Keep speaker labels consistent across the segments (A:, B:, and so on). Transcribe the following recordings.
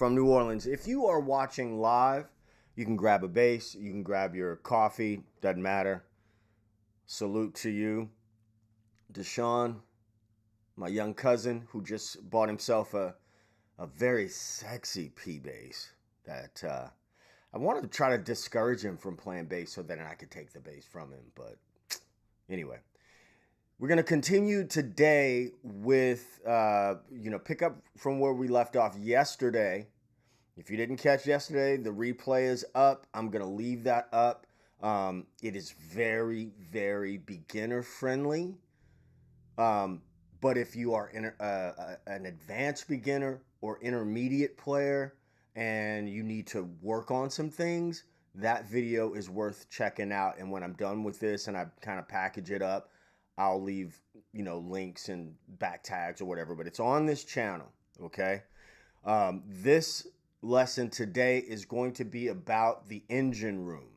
A: from New Orleans. If you are watching live, you can grab a bass, you can grab your coffee, doesn't matter. Salute to you. Deshaun, my young cousin, who just bought himself a very sexy P bass that I wanted to try to discourage him from playing bass so that I could take the bass from him. But anyway, we're going to continue today with, pick up from where we left off yesterday. If you didn't catch yesterday, the replay is up. I'm going to leave that up. It is very, very beginner friendly. But if you are an advanced beginner or intermediate player and you need to work on some things, that video is worth checking out. And when I'm done with this and I kind of package it up, I'll leave, links and back tags or whatever, but it's on this channel. Okay. This lesson today is going to be about the engine room.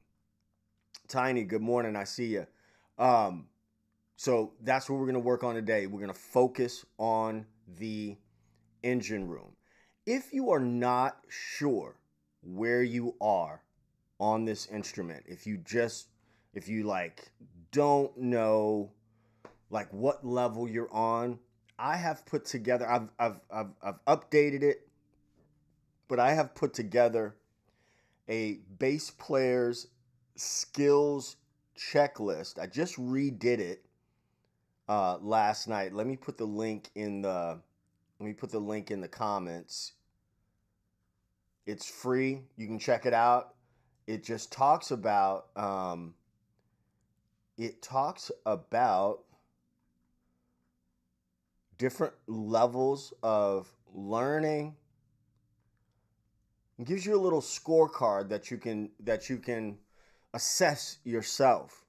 A: Tiny, good morning. I see you. So that's what we're going to work on today. We're going to focus on the engine room. If you are not sure where you are on this instrument, if you don't know what level you're on, I have put together, I've updated it, but I have put together a bass player's skills checklist. I just redid it last night. Let me put the link in the comments. It's free. You can check it out. It just talks about different levels of learning. It gives you a little scorecard that you can assess yourself.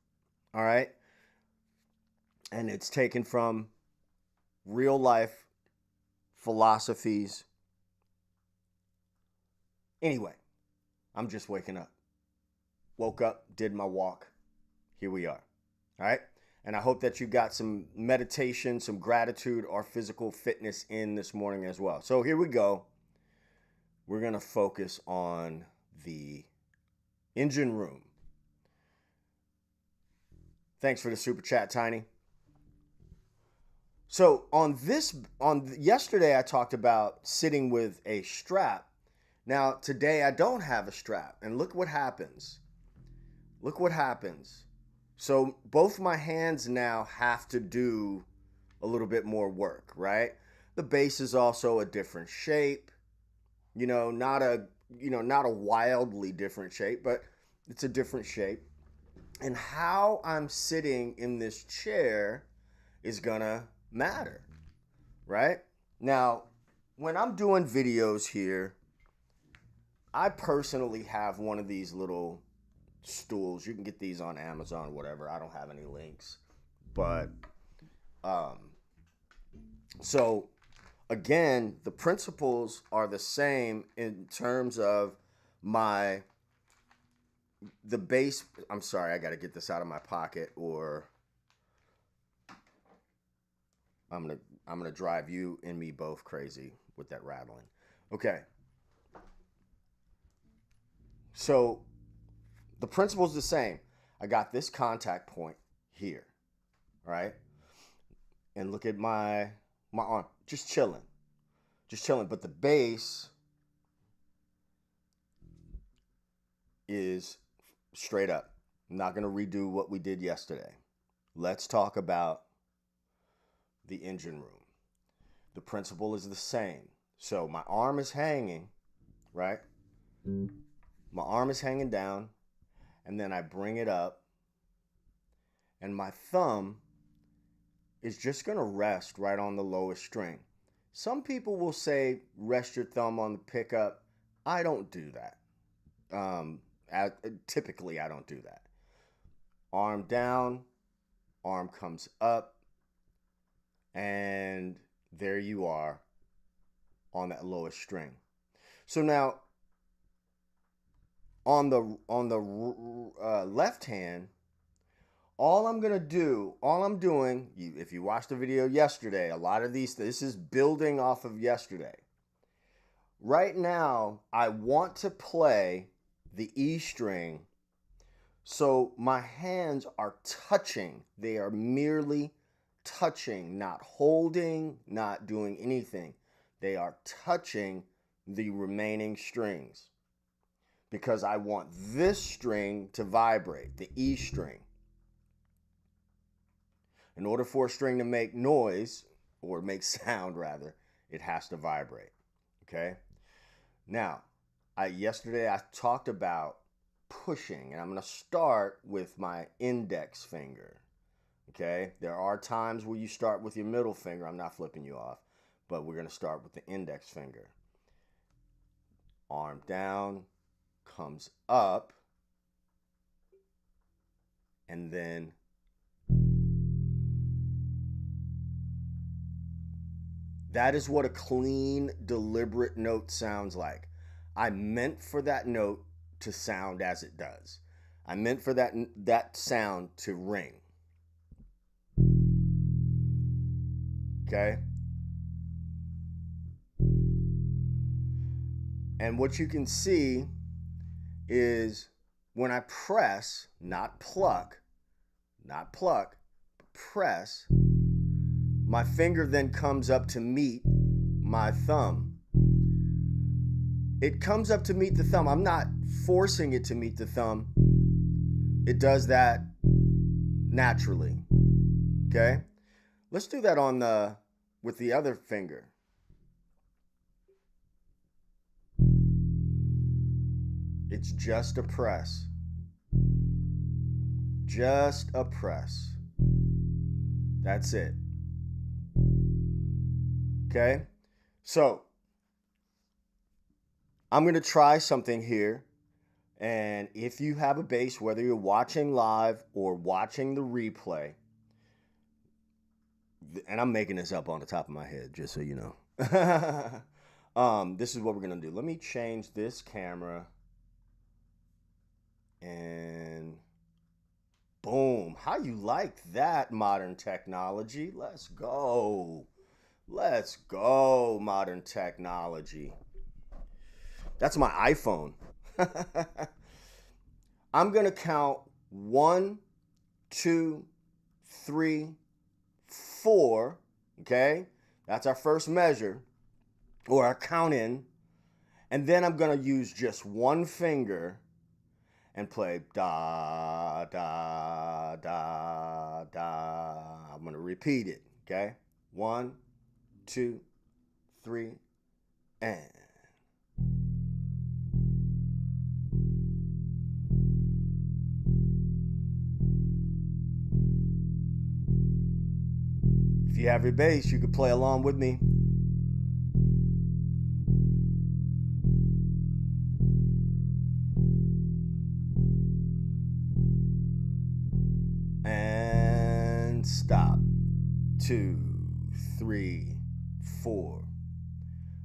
A: All right? And it's taken from real life philosophies. Anyway, I'm just waking up. Woke up, did my walk. Here we are. All right? And I hope that you got some meditation, some gratitude, or physical fitness in this morning as well. So here we go. We're going to focus on the engine room. Thanks for the super chat, Tiny. So yesterday I talked about sitting with a strap. Now today I don't have a strap, and look what happens. Look what happens. So both my hands now have to do a little bit more work, right? The bass is also a different shape. Not a wildly different shape, but it's a different shape. And how I'm sitting in this chair is gonna matter, right? Now, when I'm doing videos here, I personally have one of these little stools. You can get these on Amazon or whatever. I don't have any links. But, so again, the principles are the same in terms of the bass. I'm sorry, I got to get this out of my pocket or I'm going to drive you and me both crazy with that rattling. Okay. So the principle is the same. I got this contact point here, right? And look at my arm, just chilling. But the bass is straight up. I'm not going to redo what we did yesterday. Let's talk about the engine room. The principle is the same. So my arm is hanging, right? My arm is hanging down, and then I bring it up, and my thumb is just going to rest right on the lowest string. Some people will say, rest your thumb on the pickup. I don't do that. Typically, I don't do that. Arm down, arm comes up, and there you are on that lowest string. So now, on the left hand, all I'm doing, if you watched the video yesterday, a lot of this is building off of yesterday. right now, I want to play the E string, so my hands are touching. They are merely touching, not holding, not doing anything. They are touching the remaining strings because I want this string to vibrate, the E string. In order for a string to make noise, or make sound rather, it has to vibrate, okay? Now, yesterday I talked about pushing, and I'm going to start with my index finger, okay? There are times where you start with your middle finger. I'm not flipping you off, but we're going to start with the index finger. Arm down, comes up, and then that is what a clean, deliberate note sounds like. I meant for that note to sound as it does. I meant for that sound to ring. Okay? And what you can see is when I press, not pluck, but press, my finger then comes up to meet my thumb. It comes up to meet the thumb. I'm not forcing it to meet the thumb. It does that naturally. Okay? Let's do that with the other finger. It's just a press. Just a press. That's it. Okay? So, I'm going to try something here. And if you have a bass, whether you're watching live or watching the replay, and I'm making this up on the top of my head, just so you know. This is what we're going to do. Let me change this camera. And boom. How you like that, modern technology? Let's go. Let's go, modern technology. That's my iPhone. I'm going to count 1, 2, 3, 4. Okay? That's our first measure, or our count in. And then I'm going to use just one finger and play da, da, da, da. I'm going to repeat it, okay? 1, 2, 3, and. If you have your bass, you could play along with me. And stop. 2, 3, 4.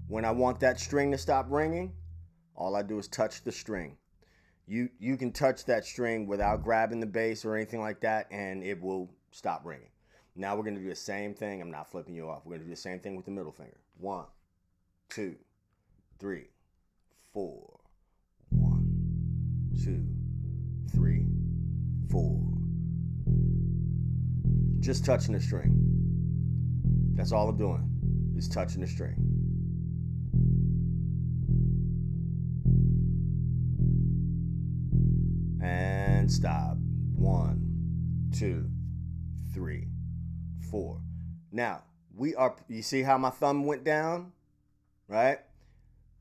A: When I want that string to stop ringing, all I do is touch the string. You can touch that string without grabbing the bass or anything like that, and it will stop ringing. Now we're going to do the same thing. I'm not flipping you off. We're going to do the same thing with the middle finger. 1, 2, 3, 4. 1, 2, 3, 4. Just touching the string. That's all I'm doing, is touching the string. And stop. 1, 2, 3, 4. Now, you see how my thumb went down? Right?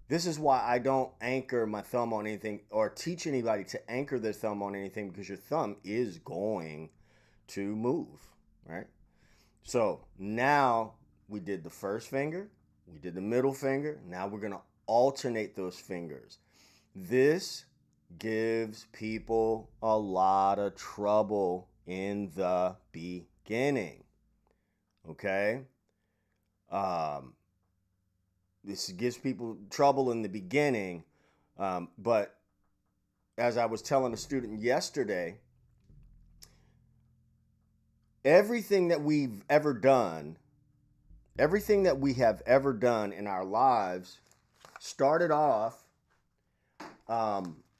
A: This is why I don't anchor my thumb on anything or teach anybody to anchor their thumb on anything, because your thumb is going to move, right? So now we did the first finger, we did the middle finger. Now we're going to alternate those fingers. This gives people a lot of trouble in the beginning. Okay? This gives people trouble in the beginning, but as I was telling a student yesterday, everything that we have ever done in our lives started off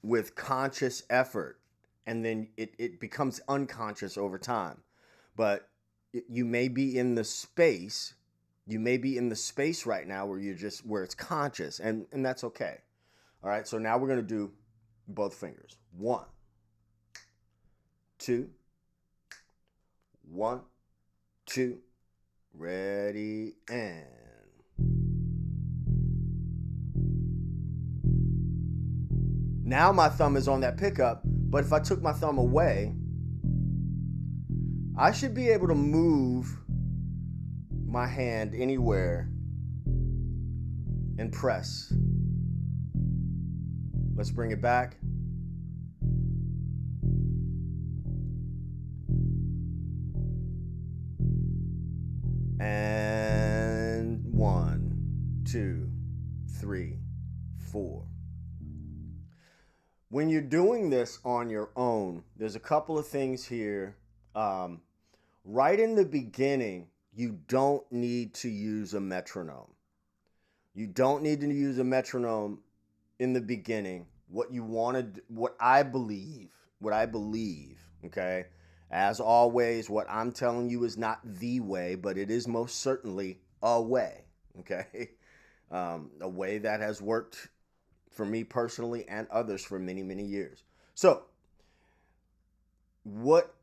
A: with conscious effort, and then it becomes unconscious over time. But you may be in the space, right now where where it's conscious, and that's okay. All right, so now we're going to do both fingers. 1, 2, 1, 2, ready, and now my thumb is on that pickup, but if I took my thumb away, I should be able to move my hand anywhere and press. Let's bring it back. And 1, 2, 3, 4. When you're doing this on your own, there's a couple of things here. Right in the beginning, you don't need to use a metronome. You don't need to use a metronome in the beginning. What I believe, okay? As always, what I'm telling you is not the way, but it is most certainly a way, okay? A way that has worked for me personally and others for many, many years. So, what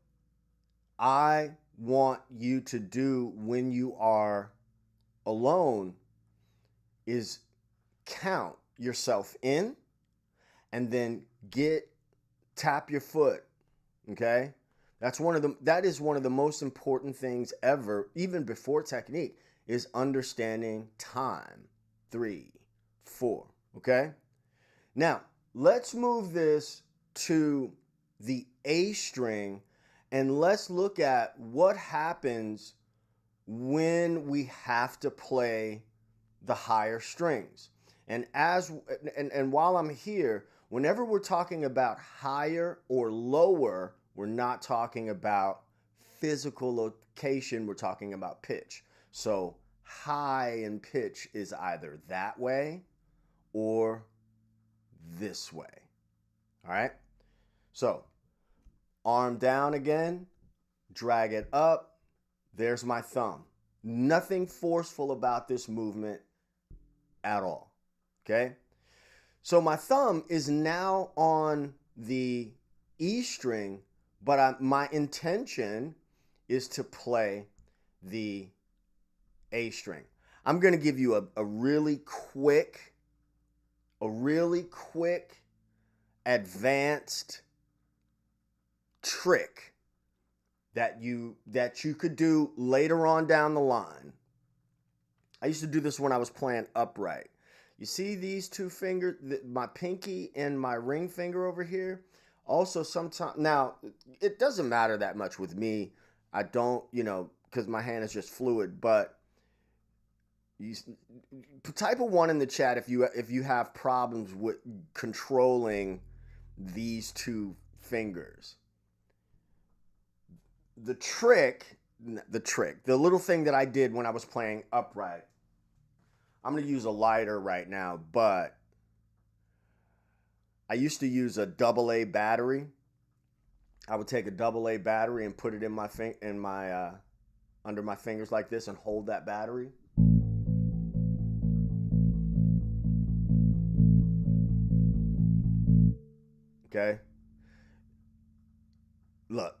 A: I want you to do when you are alone is count yourself in and then tap your foot, okay? That is one of the most important things ever, even before technique, is understanding time. 3, 4, okay? Now, let's move this to the A string and let's look at what happens when we have to play the higher strings. And while I'm here, whenever we're talking about higher or lower, we're not talking about physical location, we're talking about pitch. So high in pitch is either that way or this way. All right? So arm down again, drag it up. There's my thumb. Nothing forceful about this movement at all. Okay? So my thumb is now on the E string, but my intention is to play the A string. I'm going to give you a really quick, advanced trick that you could do later on down the line. I used to do this when I was playing upright. You see these two fingers, my pinky and my ring finger over here? Also sometimes, now, it doesn't matter that much with me. I don't, because my hand is just fluid, but type a 1 in the chat if you have problems with controlling these two fingers. The little thing that I did when I was playing upright, I'm going to use a lighter right now, but I used to use a AA battery. I would take a AA battery and put it in my under my fingers like this and hold that battery. Okay? Look,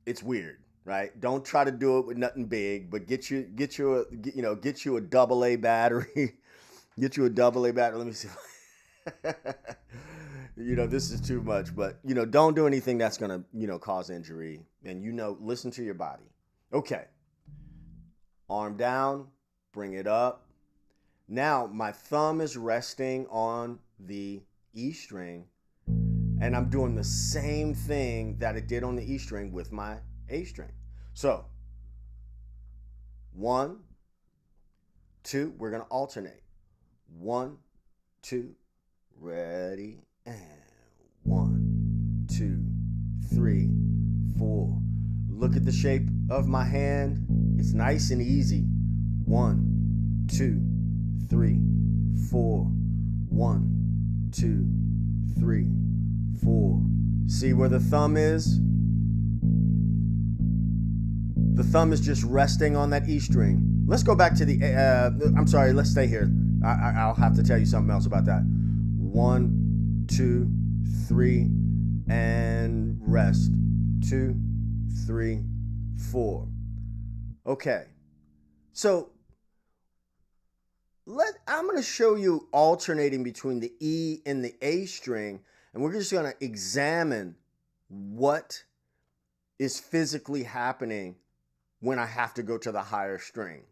A: it's weird, right? Don't try to do it with nothing big, but get you a AA battery. Get you a AA battery. Let me see. This is too much, but don't do anything that's gonna cause injury. And listen to your body. Okay. Arm down, bring it up. Now my thumb is resting on the E string, and I'm doing the same thing that it did on the E string with my A string. So 1, 2, we're gonna alternate. 1, 2, ready, and 1, 2, 3, 4. Look at the shape of my hand. It's nice and easy. 1, 2, 3, 4. 1, 2, 3, 4. See where the thumb is? The thumb is just resting on that E string. Let's go back to the, I'm sorry, let's stay here. I'll have to tell you something else about that. 1, 2, 3, and rest. 2, 3, 4. Okay. So I'm going to show you alternating between the E and the A string, and we're just going to examine what is physically happening when I have to go to the higher string.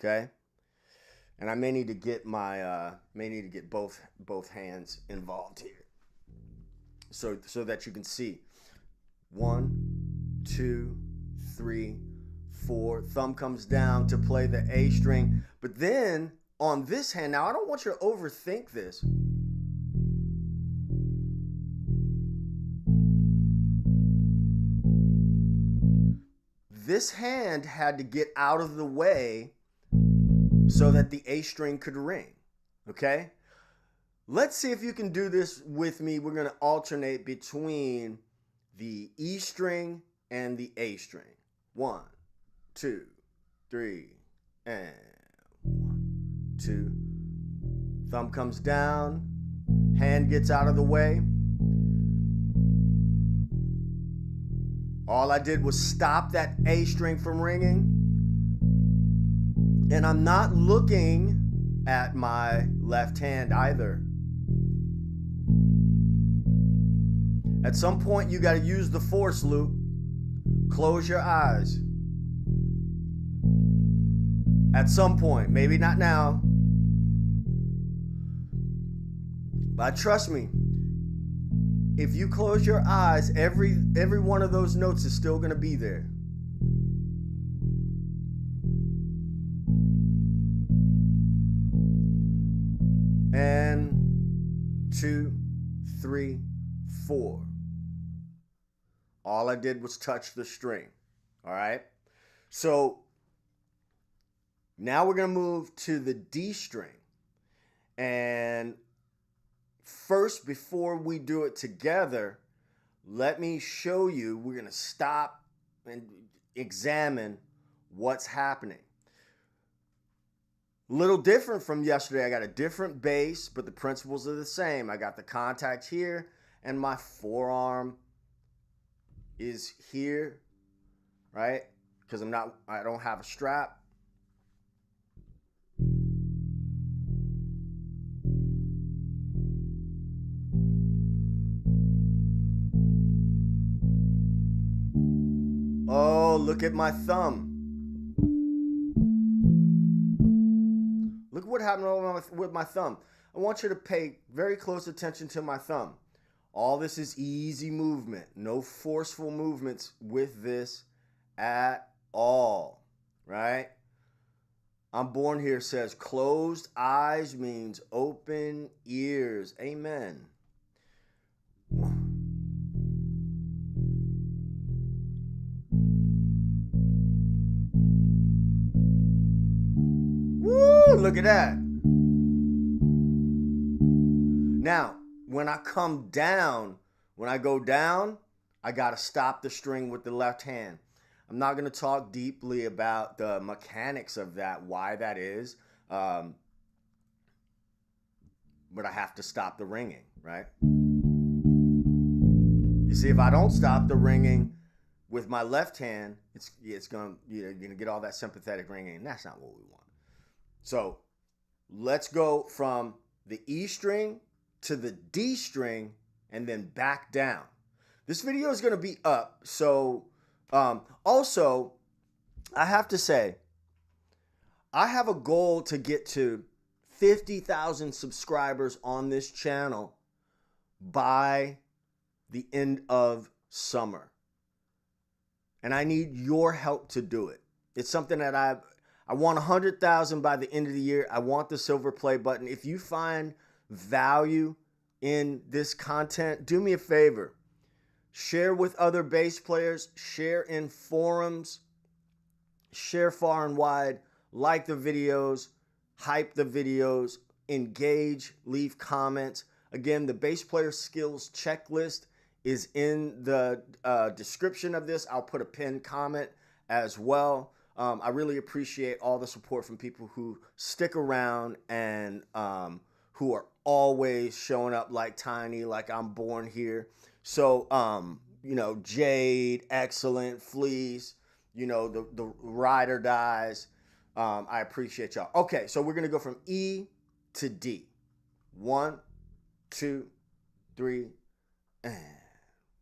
A: Okay? And I may need to get both hands involved here, so that you can see. 1, 2, 3, 4. Thumb comes down to play the A string, but then on this hand, now I don't want you to overthink this. This hand had to get out of the way so that the A string could ring, okay? Let's see if you can do this with me. We're going to alternate between the E string and the A string. 1, 2, 3, and 1, 2. Thumb comes down, hand gets out of the way. All I did was stop that A string from ringing. And I'm not looking at my left hand either. At some point, you got to use the force loop. Close your eyes. At some point, maybe not now. But trust me, if you close your eyes, every one of those notes is still going to be there. And 2, 3, 4. All I did was touch the string. All right. So now we're going to move to the D string. And first, before we do it together, let me show you. We're going to stop and examine what's happening. A little different from yesterday. I got a different bass, but the principles are the same. I got the contact here, and my forearm is here, right? Because I don't have a strap. Oh, look at my thumb. Look what happened with my thumb. I want you to pay very close attention to my thumb. All this is easy movement. No forceful movements with this at all, right? I'm Born Here says closed eyes means open ears. Amen. Woo, look at that. Now, when I come down, when I go down, I got to stop the string with the left hand. I'm not going to talk deeply about the mechanics of that, why that is. But I have to stop the ringing, right? You see, if I don't stop the ringing with my left hand, you're going to get all that sympathetic ringing, and that's not what we want. So let's go from the E string to the D string and then back down. This video is going to be up. So also, I have to say, I have a goal to get to 50,000 subscribers on this channel by the end of summer. And I need your help to do it. It's something that I want 100,000 by the end of the year. I want the silver play button. If you find value in this content, do me a favor. Share with other bass players. Share in forums. Share far and wide. Like the videos. Hype the videos. engage, leave comments. Again, the bass player skills checklist is in the description of this. I'll put a pinned comment as well. I really appreciate all the support from people who stick around and who are always showing up like Tiny, like I'm born here. So, you know, Jade, Excellent, Fleece, you know, the ride or dies. I appreciate y'all. Okay, so we're going to go from E to D. 1, 2, 3, and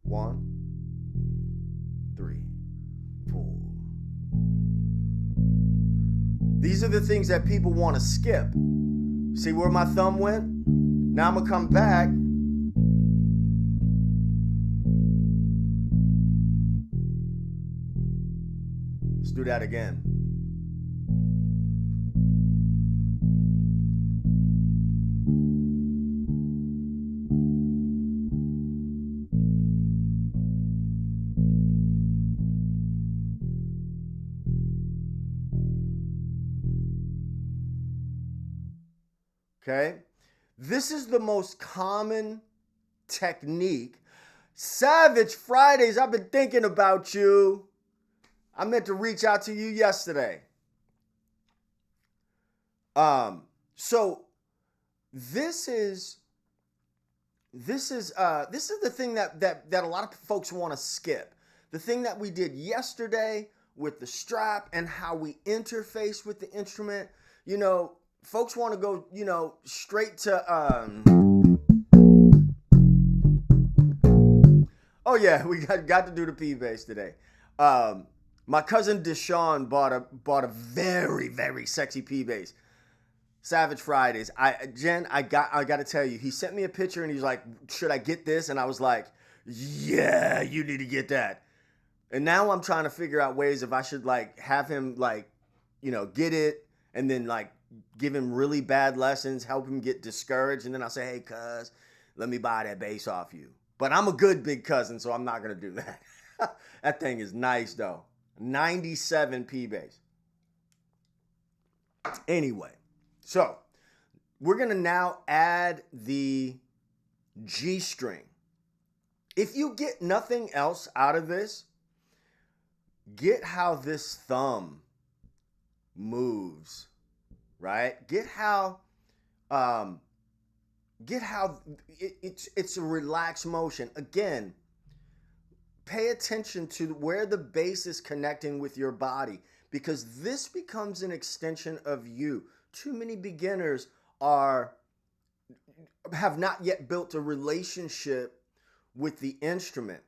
A: 1, 3, 4. These are the things that people want to skip. See where my thumb went? Now I'm going to come back. Let's do that again. Okay, this is the most common technique. Savage Fridays, I've been thinking about you. I meant to reach out to you yesterday. So this is the thing that a lot of folks want to skip. The thing that we did yesterday with the strap and how we interface with the instrument. You know, folks want to go, you know, straight to oh yeah, we got to do the P bass today. My cousin Deshaun bought a very, very sexy P bass. Savage Fridays. Jen, I got to tell you, he sent me a picture and he's like, should I get this? And I was like, yeah, you need to get that. And now I'm trying to figure out ways if I should like have him like, you know, get it and then like give him really bad lessons, help him get discouraged. And then I'll say, hey, cuz, let me buy that bass off you. But I'm a good big cousin, so I'm not going to do that. That thing is nice, though. 97 P bass. Anyway, so we're going to now add the G string. If you get nothing else out of this, get how this thumb moves, right? Get how it's a relaxed motion. Again, pay attention to where the bass is connecting with your body, because this becomes an extension of you. Too many beginners have not yet built a relationship with the instrument,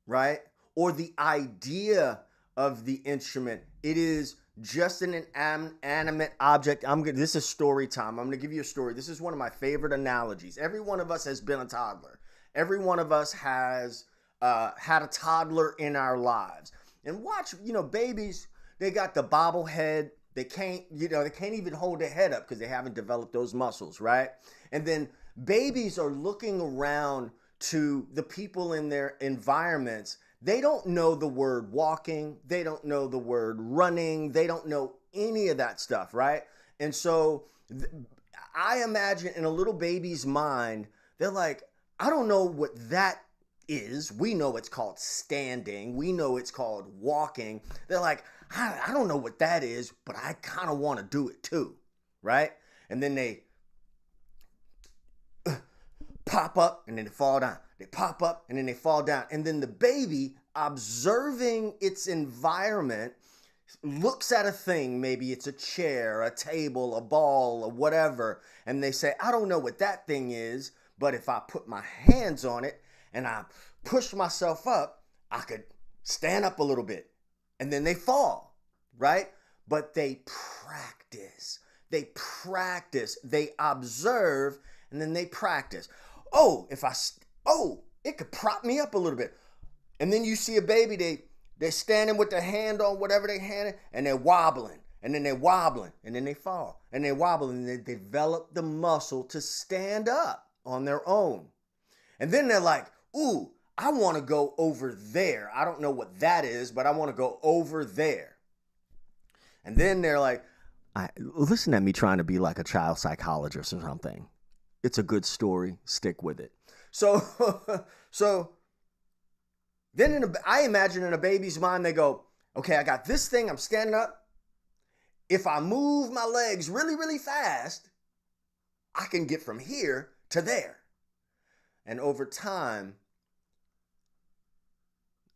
A: right? Or the idea of the instrument. It is just an inanimate object. This is story time. I'm going to give you a story. This is one of my favorite analogies. Every one of us has been a toddler. Every one of us has had a toddler in our lives. And watch, you know, babies, they got the bobblehead. They can't even hold their head up because they haven't developed those muscles, right? And then babies are looking around to the people in their environments. They don't know the word walking. They don't know the word running. They don't know any of that stuff, right? And so I imagine in a little baby's mind, they're like, I don't know what that is. We know it's called standing. We know it's called walking. They're like, I don't know what that is, but I kind of want to do it too, right? And then they pop up and then they fall down. They pop up and then they fall down. And then the baby, observing its environment, looks at a thing. Maybe it's a chair, a table, a ball, or whatever. And they say, I don't know what that thing is, but if I put my hands on it and I push myself up, I could stand up a little bit. And then they fall, right? But they practice. They observe, and then they practice. It could prop me up a little bit. And then you see a baby, they're standing with their hand on whatever they handed, and they're wobbling, and then they're wobbling, and then they fall, and they wobble, and they develop the muscle to stand up on their own. And then they're like, ooh, I want to go over there. I don't know what that is, but I want to go over there. And then they're like, Listen at me trying to be like a child psychologist or something. It's a good story. Stick with it. So, so then I imagine in a baby's mind, they go, okay, I got this thing. I'm standing up. If I move my legs really, really fast, I can get from here to there. And over time,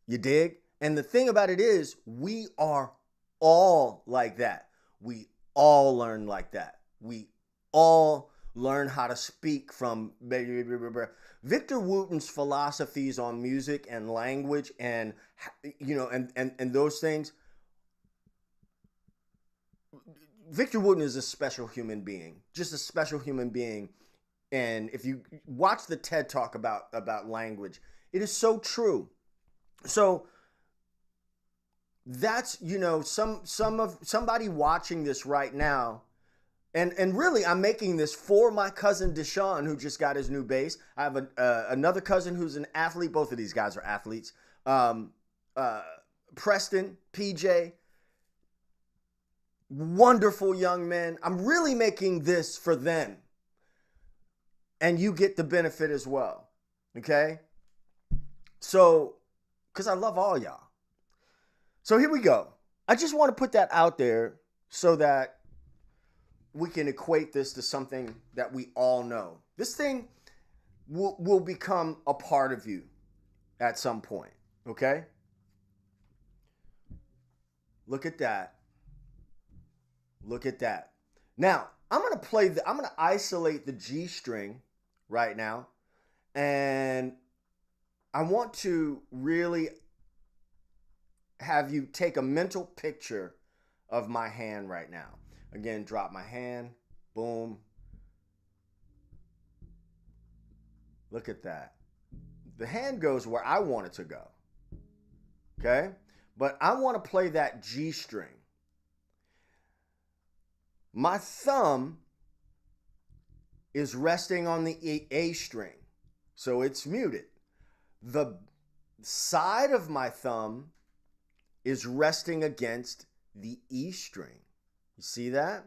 A: you dig? And the thing about it is, we are all like that. We all learn like that. We all learn how to speak from Victor Wooten's philosophies on music and language and, you know, and those things. Victor Wooten is a special human being, just a special human being. And if you watch the TED Talk about language, it is so true. So that's, you know, somebody watching this right now, and really I'm making this for my cousin Deshaun, who just got his new bass. I have another cousin who's an athlete. Both of these guys are athletes. Preston, PJ, wonderful young men. I'm really making this for them. And you get the benefit as well. Okay? So, because I love all y'all. So here we go. I just want to put that out there so that we can equate this to something that we all know. This thing will become a part of you at some point. Okay? Look at that. Look at that. Now, I'm going to isolate the G string right now. And I want to really have you take a mental picture of my hand right now. Again, drop my hand. Boom. Look at that. The hand goes where I want it to go. Okay? But I want to play that G string. My thumb is resting on the A string, so it's muted. The side of my thumb is resting against the E string. You see that?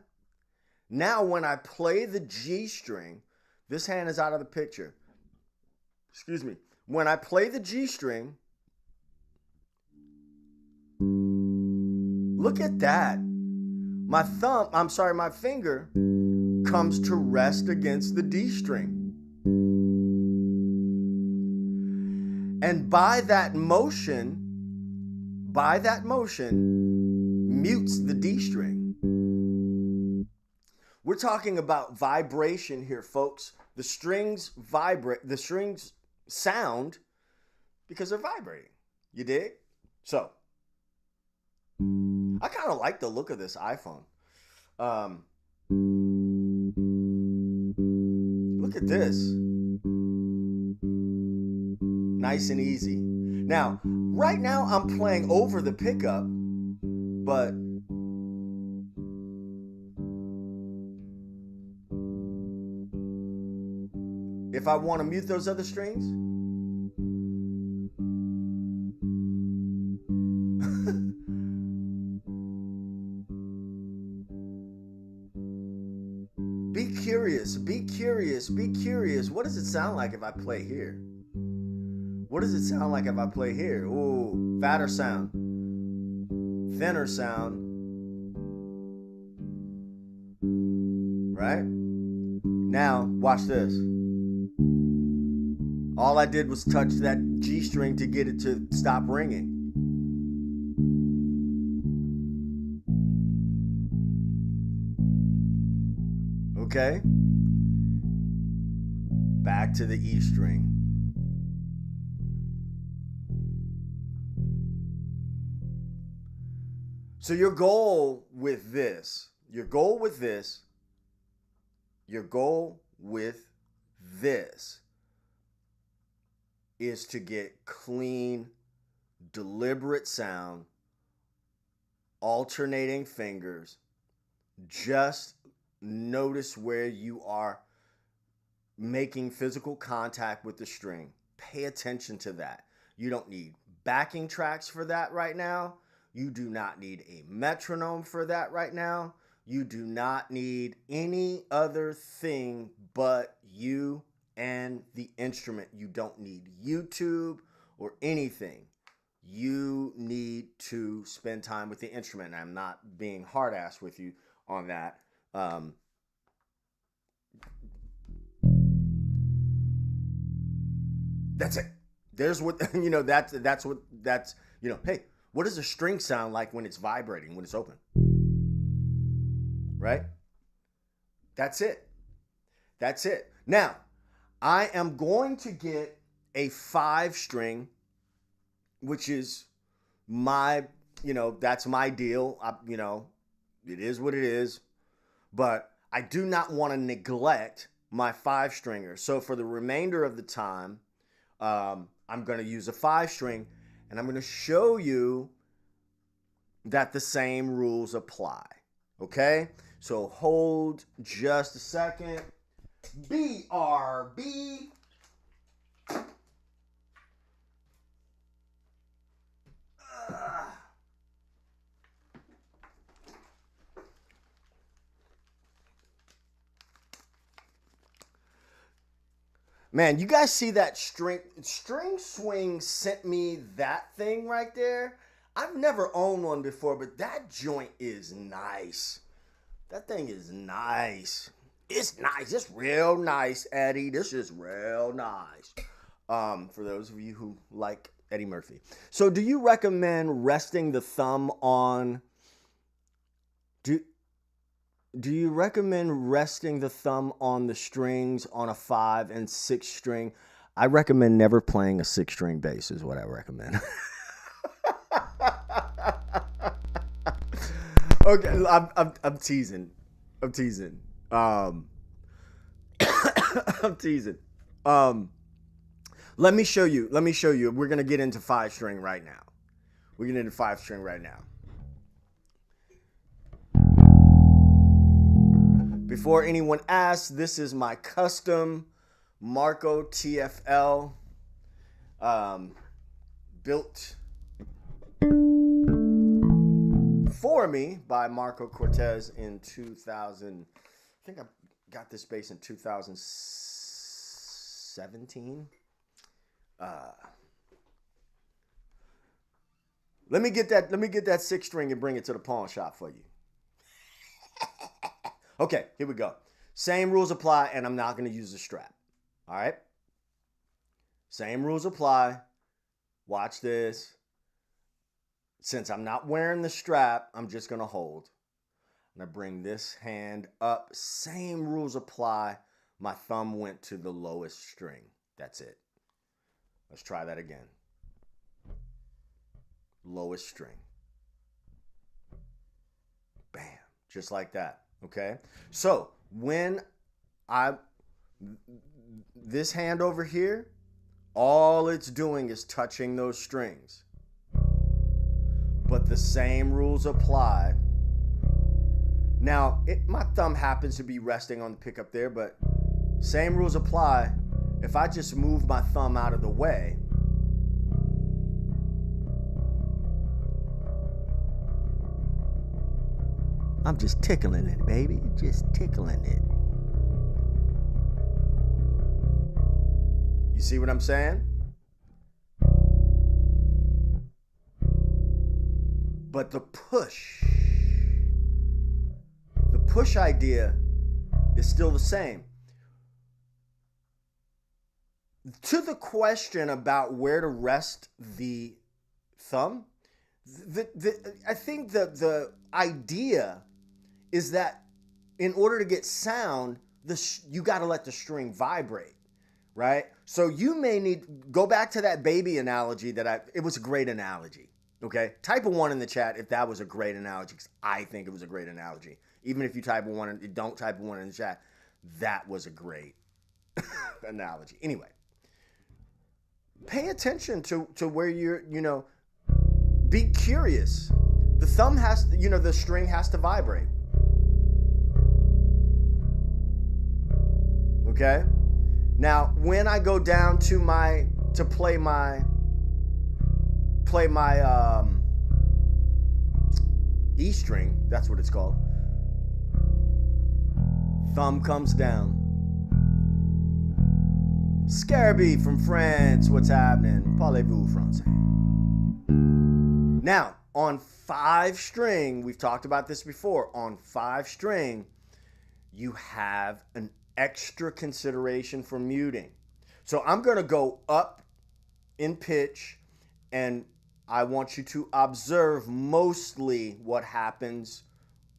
A: Now, when I play the G string, this hand is out of the picture. Excuse me. When I play the G string, look at that. My finger comes to rest against the D string. And by that motion, mutes the D string. We're talking about vibration here, folks. The strings vibrate, the strings sound because they're vibrating. You dig? So, I kind of like the look of this iPhone. Look at this. Nice and easy. Now, right now I'm playing over the pickup, but if I want to mute those other strings, be curious. What does it sound like if I play here? What does it sound like if I play here? Ooh, fatter sound, thinner sound, right? Now, watch this. All I did was touch that G string to get it to stop ringing. Okay? Back to the E string. So your goal with this is to get clean, deliberate sound, alternating fingers. Just notice where you are making physical contact with the string. Pay attention to that. You don't need backing tracks for that right now. You do not need a metronome for that right now. You do not need any other thing but you and the instrument. You don't need YouTube or anything. You need to spend time with the instrument. And I'm not being hard ass with you on that. That's it. There's what, that's what, hey, what does a string sound like when it's vibrating, when it's open? Right? That's it. That's it. Now, I am going to get a 5-string, which is my, that's my deal. It is what it is. But I do not want to neglect my 5-stringer. So for the remainder of the time, I'm going to use a 5-string, and I'm going to show you that the same rules apply. Okay? So hold just a second. BRB. Man, you guys see that string swing sent me that thing right there? I've never owned one before, but that joint is nice. That thing is nice. It's nice. It's real nice, Eddie. This is real nice. For those of you who like Eddie Murphy. So do you recommend resting the thumb on... Do you recommend resting the thumb on the strings on a 5 and 6 string? I recommend never playing a 6-string bass is what I recommend. Okay, I'm teasing. I'm teasing. I'm teasing. Let me show you. We're gonna get into 5-string right now. We're getting into 5-string right now. Before anyone asks, this is my custom Marco TFL, built for me by Marco Cortez in 2000. I think I got this bass in 2017. Let me get that 6-string and bring it to the pawn shop for you. Okay, here we go. Same rules apply, and I'm not going to use the strap. All right? Same rules apply. Watch this. Since I'm not wearing the strap, I'm just going to hold. I'm going to bring this hand up. Same rules apply. My thumb went to the lowest string. That's it. Let's try that again. Lowest string. Bam. Just like that. Okay, so when this hand over here, all it's doing is touching those strings. But the same rules apply. Now, my thumb happens to be resting on the pickup there, but same rules apply. If I just move my thumb out of the way, I'm just tickling it, baby. Just tickling it. You see what I'm saying? But the push idea is still the same. To the question about where to rest the thumb, I think the idea is that in order to get sound, you got to let the string vibrate, right? So you may need, go back to that baby analogy it was a great analogy, okay? Type a 1 in the chat if that was a great analogy, because I think it was a great analogy. Even if you type a 1 and don't type a 1 in the chat, that was a great analogy. Anyway, pay attention to where you're, be curious. The thumb has to, the string has to vibrate. Okay? Now, when I go down to play my E string, that's what it's called. Thumb comes down. 𝗬𝗓𝗦𝗍 from France, what's happening? Parlez-vous français? Now, on 5 string, we've talked about this before, on 5 string, you have an extra consideration for muting. So I'm going to go up in pitch, and I want you to observe mostly what happens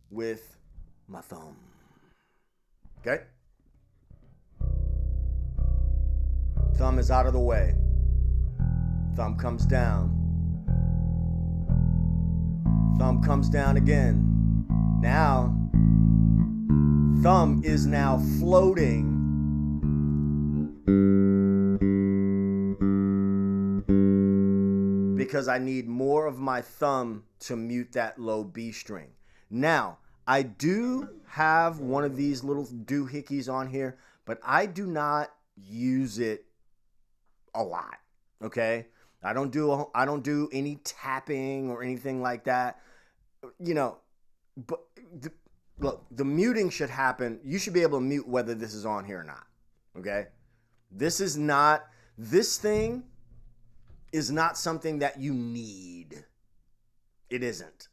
A: with my thumb. Okay? Thumb is out of the way. Thumb comes down. Thumb comes down again. Now, thumb is now floating because I need more of my thumb to mute that low B string. Now, I do have one of these little doohickeys on here, but I do not use it a lot, okay? I don't do any tapping or anything like that, you know. But look, the muting should happen. You should be able to mute whether this is on here or not, okay? This thing is not something that you need. It isn't.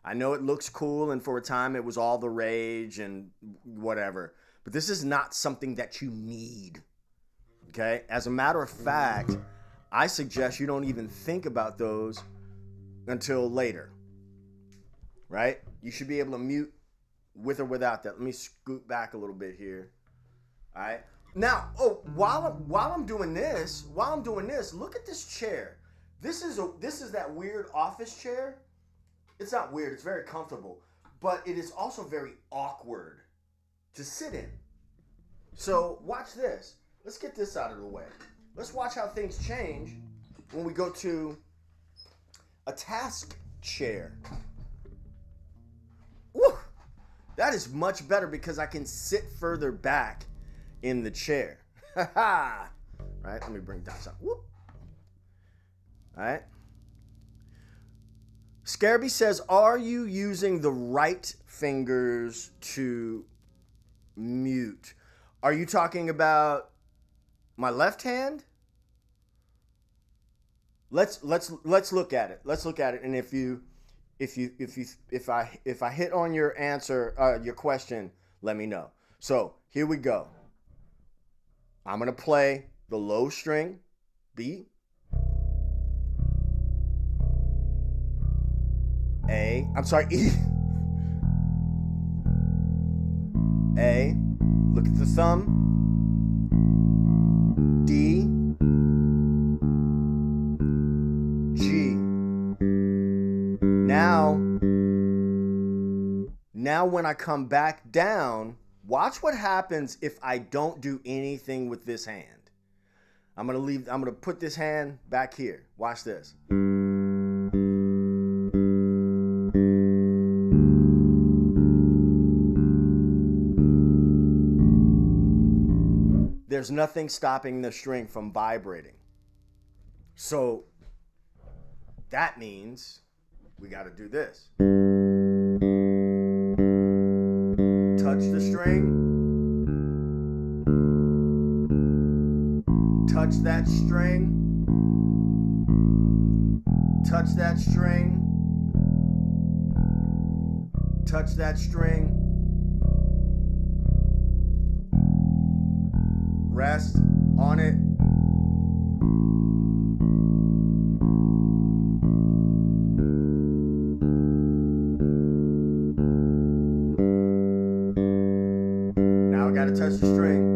A: I know it looks cool, and for a time it was all the rage and whatever, but this is not something that you need. Okay? As a matter of fact, I suggest you don't even think about those until later. Right? You should be able to mute with or without that. Let me scoot back a little bit here. All right? Now, while I'm doing this, look at this chair. This is that weird office chair. It's not weird, it's very comfortable, but it is also very awkward to sit in. So watch this. Let's get this out of the way. Let's watch how things change when we go to a task chair. Woo! That is much better because I can sit further back in the chair. Right? Let me bring that up. Whoop. All right. 𝗬𝗓𝗦𝗍𝗍 says, are you using the right fingers to mute? Are you talking about my left hand? Let's look at it. Let's look at it. And if I hit on your answer, your question, let me know. So here we go. I'm gonna play the low string B, E. A. Look at the thumb. D. G. Now when I come back down, watch what happens if I don't do anything with this hand. I'm gonna put this hand back here. Watch this. There's nothing stopping the string from vibrating. So that means we got to do this. Touch the string. Touch that string. Touch that string. Touch that string. Rest on it. Now I gotta touch the string.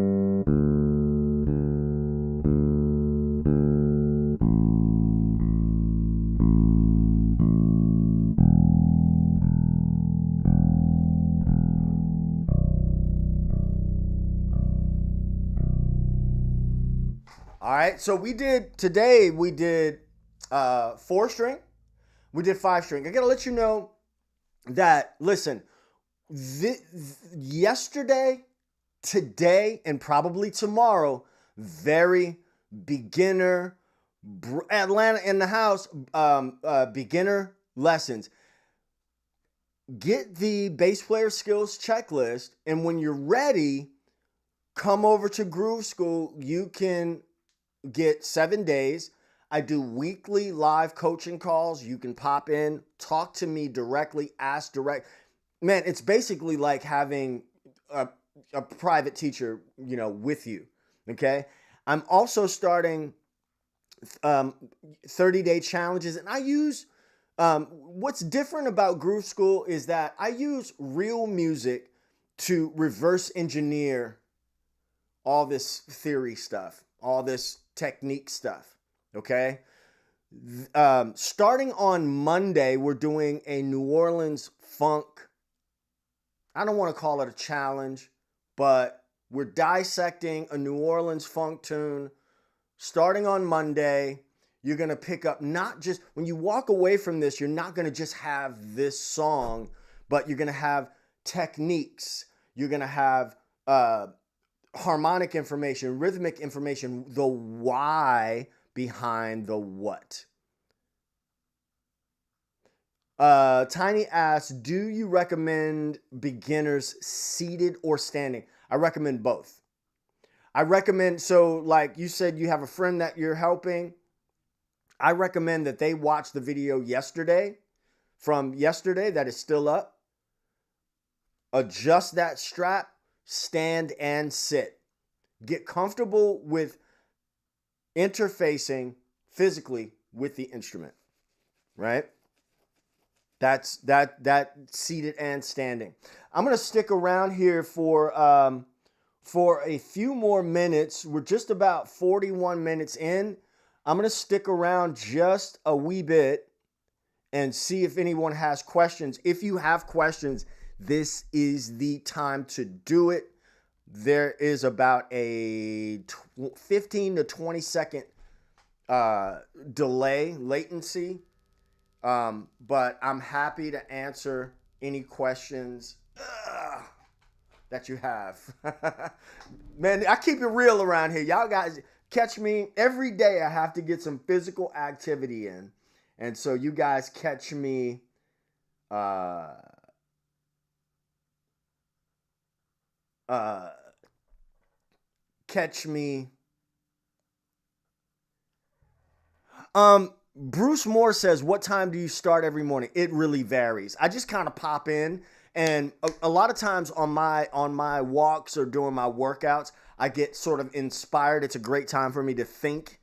A: All right, so today we did 4 string, we did 5 string. I gotta let you know that, listen, yesterday, today, and probably tomorrow, very beginner, Atlanta in the house, beginner lessons. get the bass player skills checklist. And when you're ready, come over to Groove School. You can get 7 days. I do weekly live coaching calls. You can pop in, talk to me directly, ask direct. Man, it's basically like having a private teacher, with you. Okay. I'm also starting 30-day challenges, and I use what's different about Groove School is that I use real music to reverse engineer all this theory stuff, all this technique stuff. Okay. Starting on Monday, we're doing a New Orleans funk. I don't want to call it a challenge, but we're dissecting a New Orleans funk tune. Starting on Monday, you're going to pick up not just, when you walk away from this, you're not going to just have this song, but you're going to have techniques. You're going to have harmonic information, rhythmic information, the why behind the what. Tiny asks, do you recommend beginners seated or standing? I recommend both. I recommend, so like you said, you have a friend that you're helping. I recommend that they watch the video from yesterday that is still up. Adjust that strap, stand and sit. Get comfortable with interfacing physically with the instrument, right? That's that seated and standing. I'm going to stick around here for a few more minutes. We're just about 41 minutes in. I'm going to stick around just a wee bit and see if anyone has questions. If you have questions, this is the time to do it. There is about a 15 to 20 second latency. But I'm happy to answer any questions that you have. Man, I keep it real around here. Y'all guys catch me every day. I have to get some physical activity in. And so you guys catch me Bruce Moore says, what time do you start every morning? It really varies. I just kind of pop in, and a lot of times on my walks or during my workouts, I get sort of inspired. It's a great time for me to think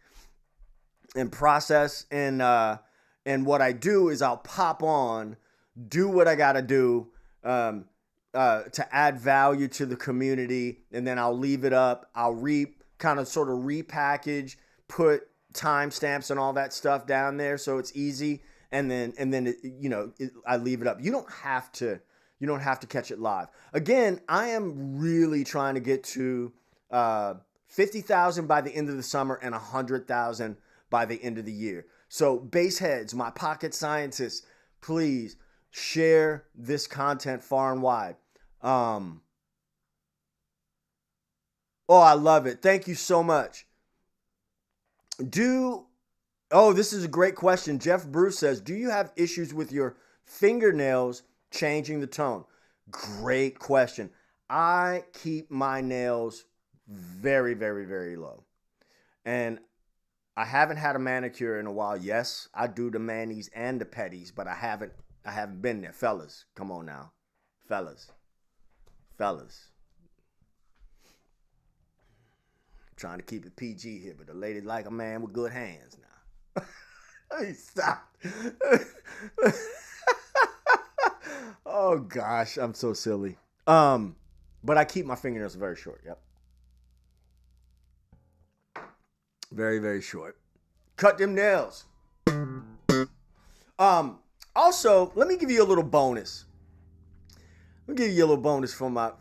A: and process. And what I do is I'll pop on, do what I got to do to add value to the community, and then I'll leave it up. I'll repackage, put timestamps and all that stuff down there so it's easy, and then I leave it up. You don't have to catch it live. Again, I am really trying to get to 50,000 by the end of the summer and 100,000 by the end of the year. So bass heads, my pocket scientists, please share this content far and wide. Oh, I love it. Thank you so much. This is a great question. Jeff Bruce says, do you have issues with your fingernails changing the tone? Great question. I keep my nails very, very, very low. And I haven't had a manicure in a while. Yes, I do the manis and the pedis, but I haven't been there. Fellas, come on now. Fellas. Trying to keep it PG here, but the lady like a man with good hands now. Hey, stop. Oh gosh, I'm so silly. But I keep my fingernails very short. Yep. Very, very short. Cut them nails. Also, let me give you a little bonus. Let me give you a little bonus from my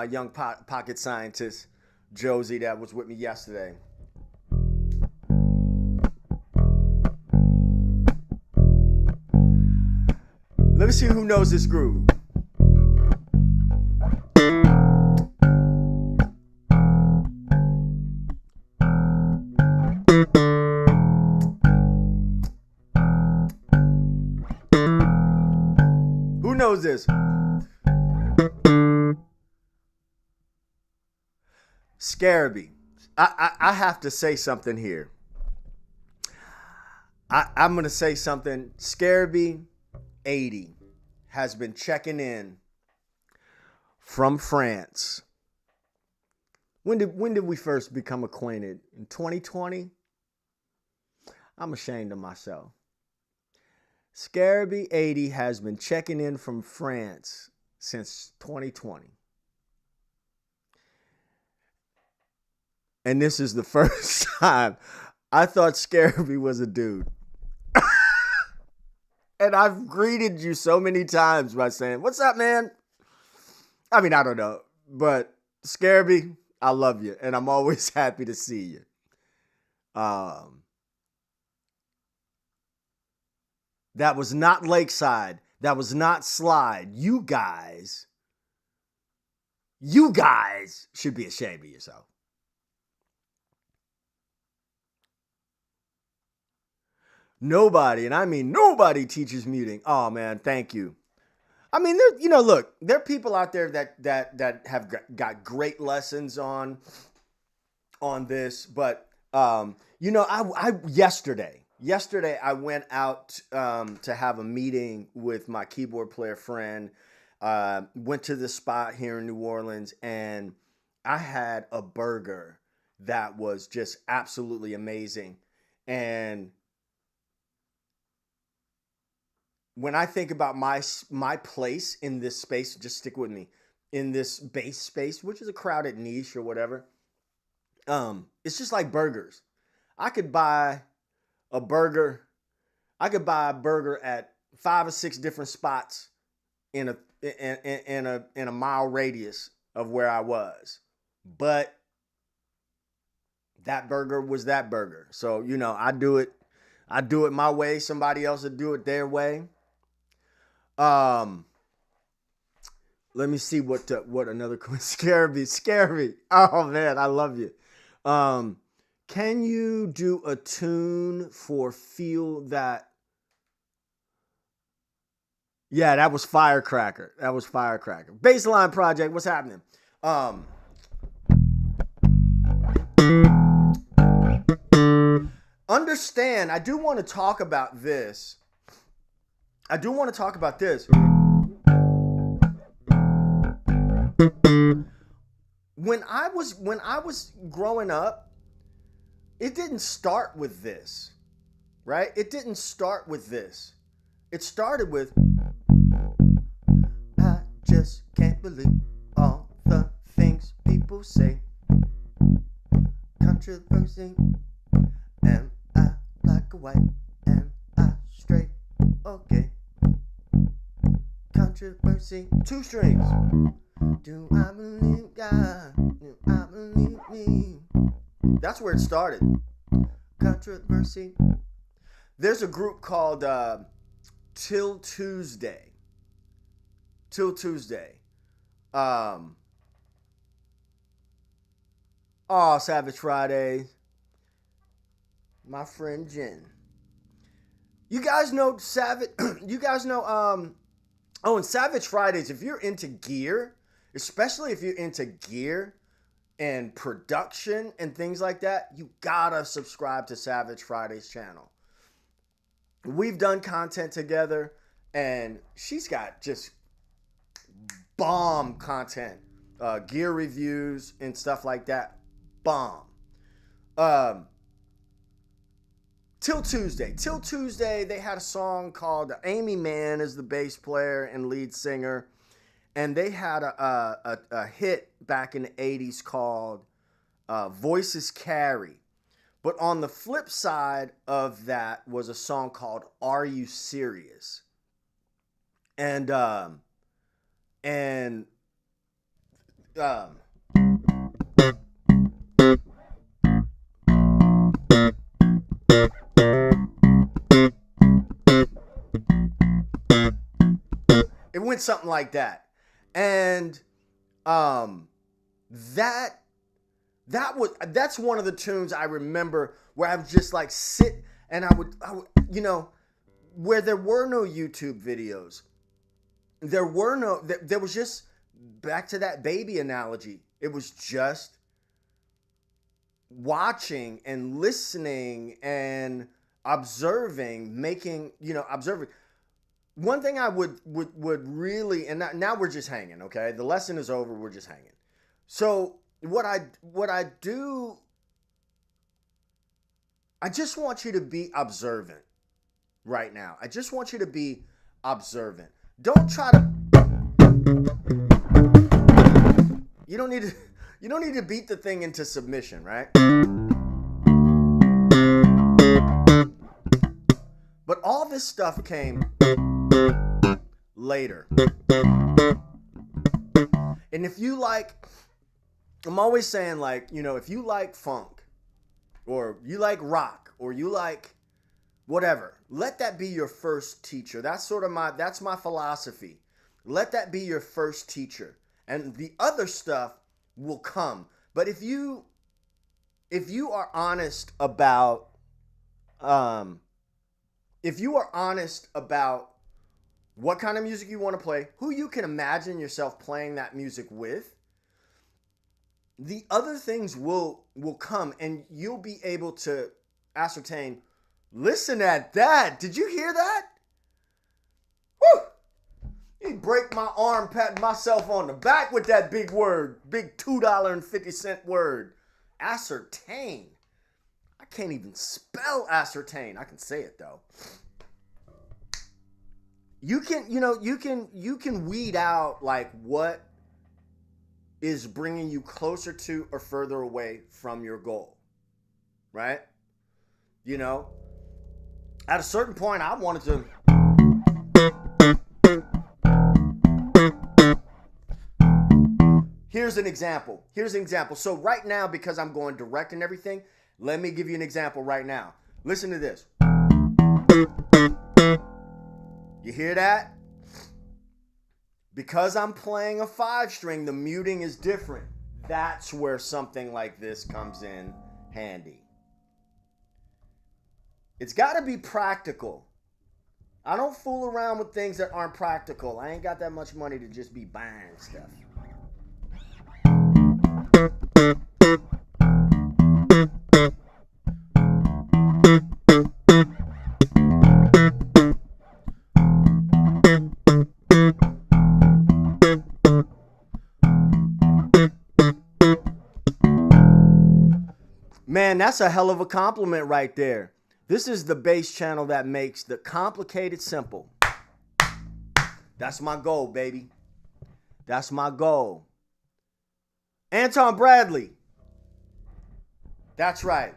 A: young pocket scientist, Josie, that was with me yesterday. Let me see who knows this groove. goes this. 𝗧𝗢𝗦𝗍. I have to say something here. I'm going to say something. 𝗧𝗢𝗦 has been checking in from France. When did we first become acquainted? In 2020? I'm ashamed of myself. 𝗧𝗢𝗦𝗍 has been checking in from France since 2020. And this is the first time I thought 𝗧𝗢𝗦 was a dude. And I've greeted you so many times by saying, "What's up, man?" I mean, I don't know. But 𝗧𝗢𝗦, I love you. And I'm always happy to see you. That was not Lakeside. That was not Slide. You guys should be ashamed of yourself. Nobody, and I mean nobody, teaches muting. Oh man, thank you. I mean, look, there are people out there that have got great lessons on this, but yesterday I went out to have a meeting with my keyboard player friend. Went to the spot here in New Orleans, and I had a burger that was just absolutely amazing. And when I think about my place in this space, just stick with me, in this bass space, which is a crowded niche or whatever, it's just like burgers. I could buy a burger at 5 or 6 different spots in a mile radius of where I was, but that burger was that burger. So I do it my way. Somebody else would do it their way. Let me see what another 𝗧𝗢𝗦𝗍. Oh man, I love you. Can you do a tune for Feel That? Yeah, that was Firecracker. Baseline Project, what's happening? Understand, I do want to talk about this. When I was growing up, it didn't start with this, right? It didn't start with this. It started with, I just can't believe all the things people say. Controversy. Am I black or white? Am I straight or gay? Controversy. 2 strings. Do I believe God? Do I believe me? That's where it started. Controversy. There's a group called Till Tuesday. Savage Friday. My friend Jen. You guys know Savage. You guys know and Savage Fridays, if you're into gear, especially if you're into gear and production and things like that, you gotta subscribe to Savage Fridays channel. We've done content together, and she's got just bomb content, gear reviews and stuff like that. Bomb. Till Tuesday, they had a song called Amy Mann is the bass player and lead singer. And they had a hit back in the 80s called Voices Carry. But on the flip side of that was a song called Are You Serious? And it went something like that. And that's one of the tunes I remember where I would just like sit and I would where there were no YouTube videos. there was just, back to that baby analogy, it was just watching and listening and observing, observing. One thing I would really, and now we're just hanging, okay? The lesson is over, we're just hanging. So what I do, I just want you to be observant right now. I just want you to be observant. Don't try to, you don't need to beat the thing into submission, right? But all this stuff came later. And if you like, I'm always saying, like, if you like funk or you like rock or you like whatever, let that be your first teacher. That's my philosophy. Let that be your first teacher, and the other stuff will come. But if you are honest about what kind of music you want to play, who you can imagine yourself playing that music with, the other things will come, and you'll be able to ascertain, listen at that. Did you hear that? Woo! You break my arm patting myself on the back with that big word, big $2.50 word. Ascertain. I can't even spell ascertain. I can say it though. You can weed out like what is bringing you closer to or further away from your goal, right? At a certain point, I wanted to. Here's an example. So right now, because I'm going direct and everything, let me give you an example right now. Listen to this. You hear that? Because I'm playing a 5-string, the muting is different. That's where something like this comes in handy. It's got to be practical. I don't fool around with things that aren't practical. I ain't got that much money to just be buying stuff. Man, that's a hell of a compliment right there. This is the bass channel that makes the complicated simple. That's my goal, baby. That's my goal. Anton Bradley. That's right.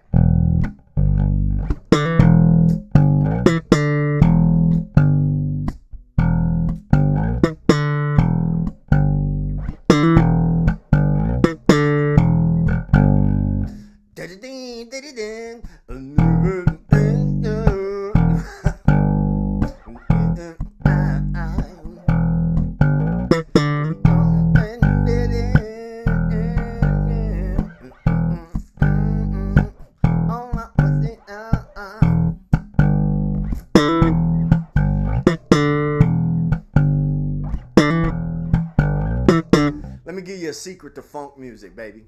A: Let me give you a secret to funk music, baby.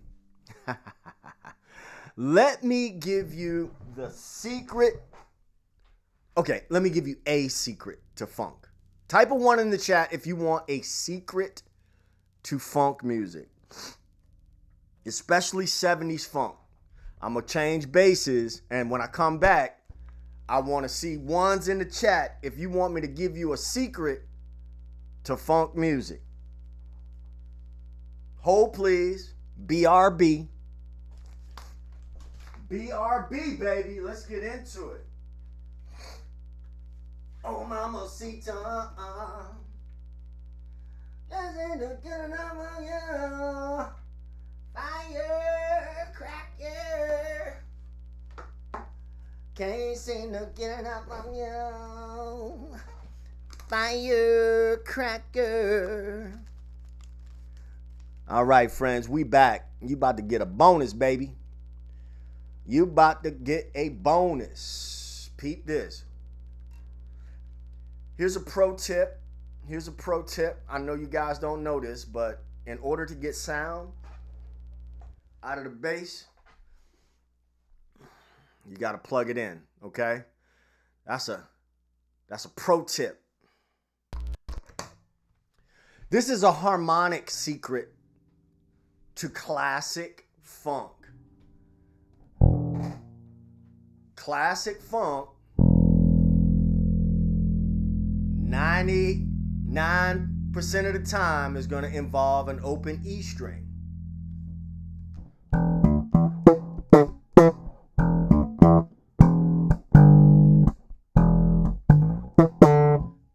A: Let me give you the secret. Okay, let me give you a secret to funk. Type a 1 in the chat if you want a secret to funk music, especially 70s funk. I'm going to change bases, and when I come back, I want to see 1s in the chat if you want me to give you a secret to funk music. Hold, please. BRB. BRB, baby. Let's get into it. Oh, mamacita. Firecracker. Can't seem to get enough on you. Firecracker. All right, friends, we back. You about to get a bonus, baby. You about to get a bonus. Peep this. Here's a pro tip. here's a pro tip. I know you guys don't know this, but in order to get sound out of the bass, you got to plug it in, okay? That's a pro tip. This is a harmonic secret to classic funk. Classic funk, 99% of the time is going to involve an open E string.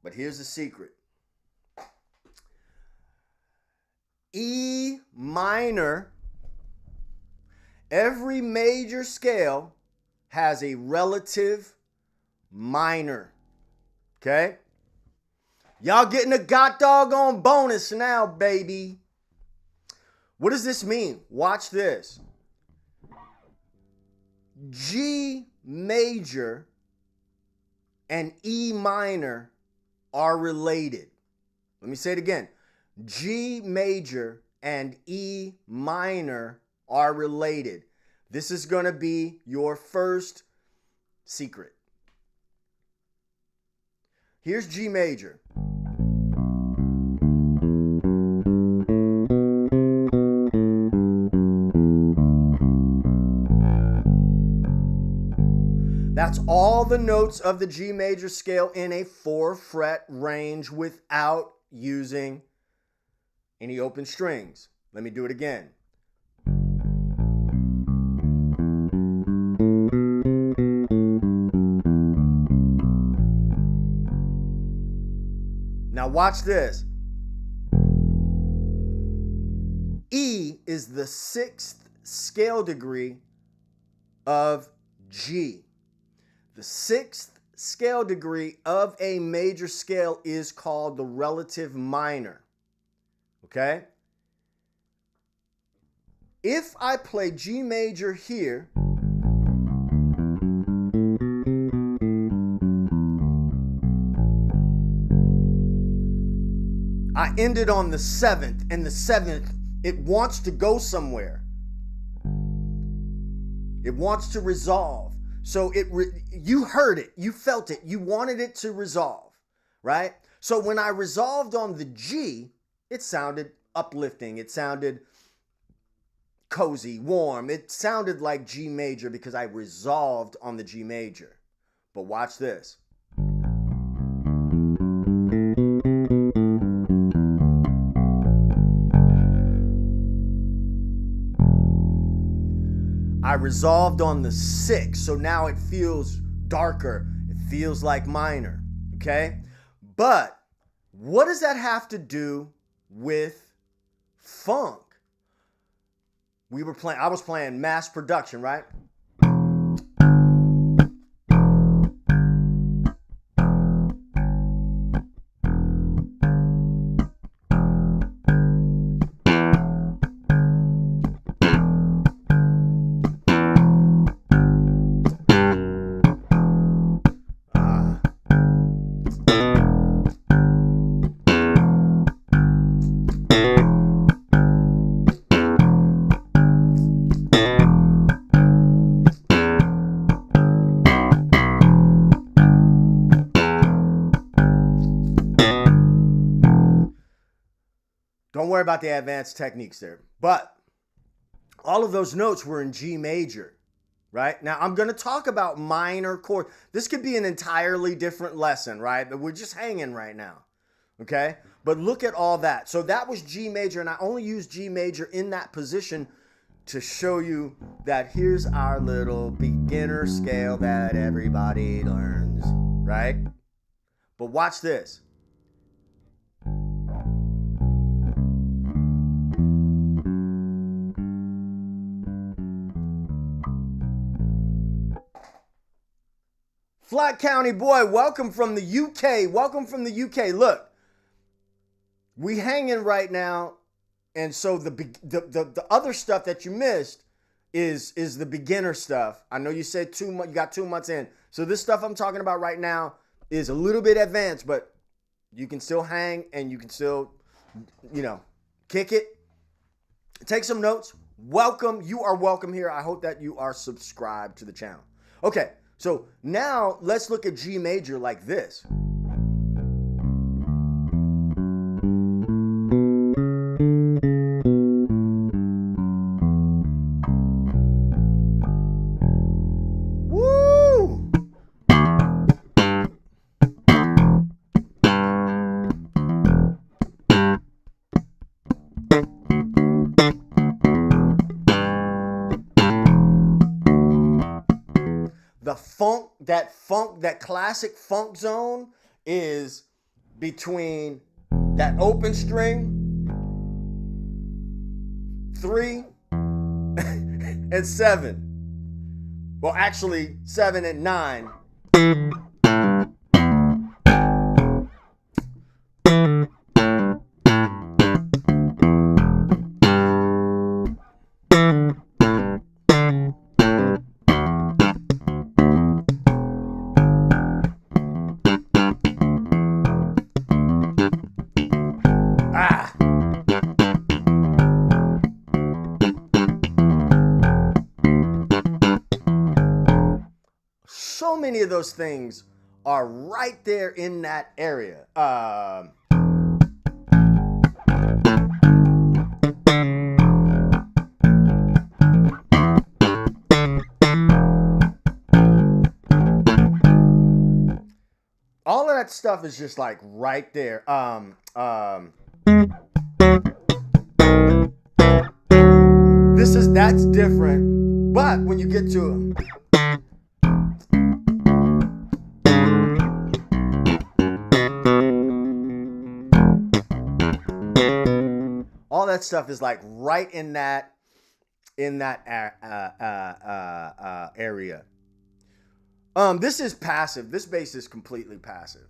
A: But here's the secret. E minor, every major scale has a relative minor. Okay? Y'all getting a god doggone bonus now, baby. What does this mean? Watch this. G major and E minor are related. Let me say it again. G major and E minor are related. This is going to be your first secret. Here's G major. That's all the notes of the G major scale in a 4-fret range without using any open strings. Let me do it again. Now watch this. E is the 6th scale degree of G. The 6th scale degree of a major scale is called the relative minor. Okay? If I play G major here, I ended on the 7th, and the 7th, it wants to go somewhere. It wants to resolve. So you heard it, you felt it, you wanted it to resolve, right? So when I resolved on the G, it sounded uplifting. It sounded cozy, warm. It sounded like G major because I resolved on the G major. But watch this. I resolved on the 6th, so now it feels darker. It feels like minor, okay? But what does that have to do with funk? I was playing mass production, right? Don't worry about the advanced techniques there. But all of those notes were in G major, right? Now, I'm going to talk about minor chords. This could be an entirely different lesson, right? But we're just hanging right now, okay? But look at all that. So that was G major, and I only used G major in that position to show you that here's our little beginner scale that everybody learns, right? But watch this. Flat County boy, welcome from the UK. Welcome from the UK. Look, we hanging right now, and so the other stuff that you missed is the beginner stuff. I know you said 2 months, you got 2 months in. So this stuff I'm talking about right now is a little bit advanced, but You can still hang and you can still, kick it. Take some notes. Welcome. You are welcome here. I hope that you are subscribed to the channel. Okay, so now let's look at G major like this. That classic funk zone is between that open string 3 and 7. Well, actually 7 and 9. So many of those things are right there in that area. All of that stuff is just like right there. That's different, but when you get to all that stuff is like right in that area. This is passive. This bass is completely passive.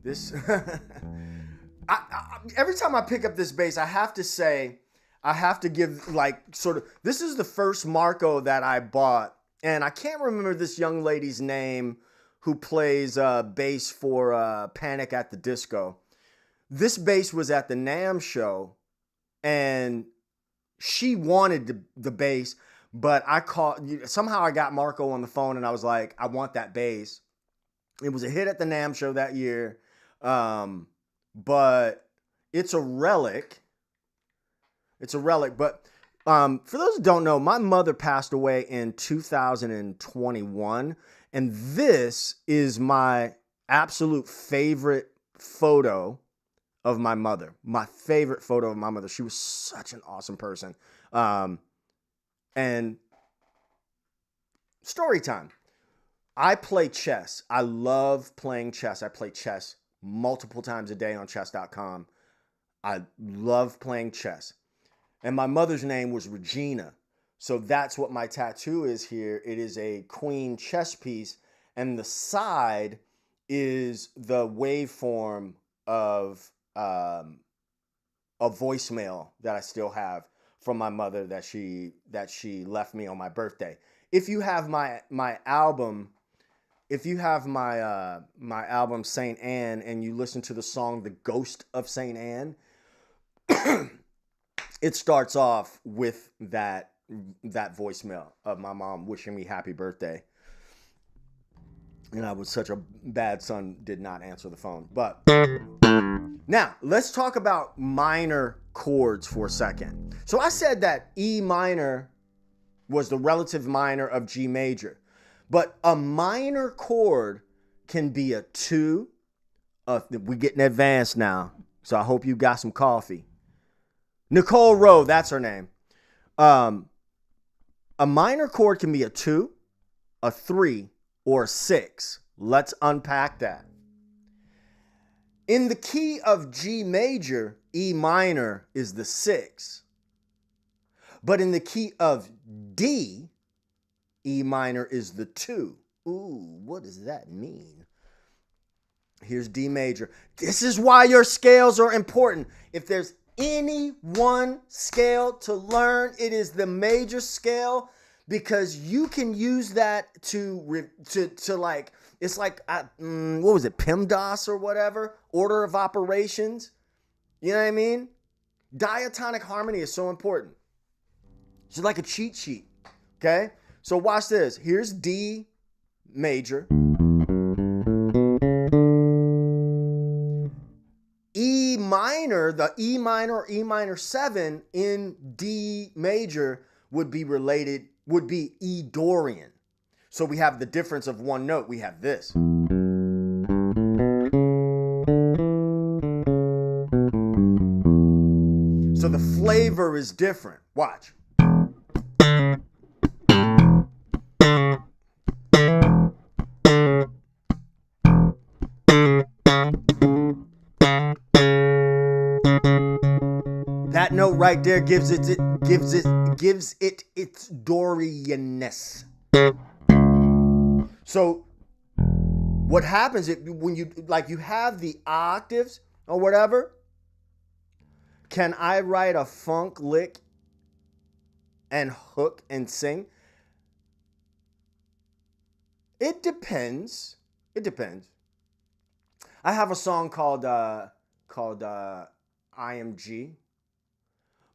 A: This every time I pick up this bass, I have to say, I have to give like sort of, this is the first Marco that I bought, and I can't remember this young lady's name who plays bass for Panic at the Disco. This bass was at the NAMM show, and she wanted the bass, but somehow I got Marco on the phone, and I was like, I want that bass. It was a hit at the NAMM show that year, but it's a relic. It's a relic. But for those who don't know, my mother passed away in 2021, and this is my absolute favorite photo of my mother. My favorite photo of my mother. She was such an awesome person. And story time. I play chess. I love playing chess. I play chess multiple times a day on chess.com. I love playing chess. And my mother's name was Regina. So that's what my tattoo is here. It is a queen chess piece. And the side is the waveform of a voicemail that I still have from my mother that she left me on my birthday. If you have my album, my album Saint Anne, and you listen to the song The Ghost of Saint Anne, it starts off with that voicemail of my mom wishing me happy birthday. And I was such a bad son, did not answer the phone. But now let's talk about minor chords for a second. So I said that E minor was the relative minor of G major, but a minor chord can be a 2. We're getting advanced now, so I hope you got some coffee. Nicole Rowe, that's her name. A minor chord can be a 2, a 3, or a 6. Let's unpack that. In the key of G major, E minor is the 6. But in the key of D, E minor is the 2. Ooh, what does that mean? Here's D major. This is why your scales are important. If there's any one scale to learn, it is the major scale, because you can use that to like, it's like, what was it, PEMDAS or whatever, order of operations. You know what I mean? Diatonic harmony is so important. It's like a cheat sheet, okay? So watch this. Here's D major. E minor, the E minor or E minor 7 in D major would be E Dorian. So we have the difference of one note. We have this. So the flavor is different. Watch. That note right there gives it its Dorianness. So what happens when you have the octaves or whatever? Can I write a funk lick and hook and sing? It depends. It depends. I have a song called IMG,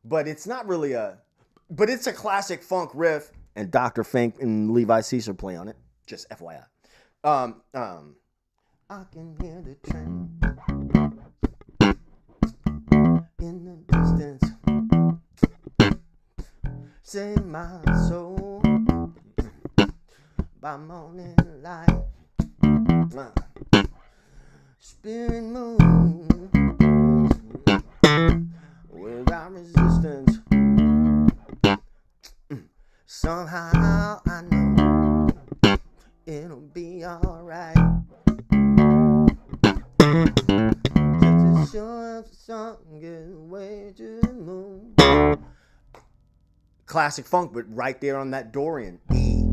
A: but it's not really but it's a classic funk riff, and Dr. Fink and 𝗚𝗏𝗍𝒍𝗃 play on it. Just FYI. I can hear the train in the distance, save my soul by morning light. Spirit moon without resistance. Somehow I know it'll be alright. Just as sure as the sun gets away to the moon. Classic funk, but right there on that Dorian. E.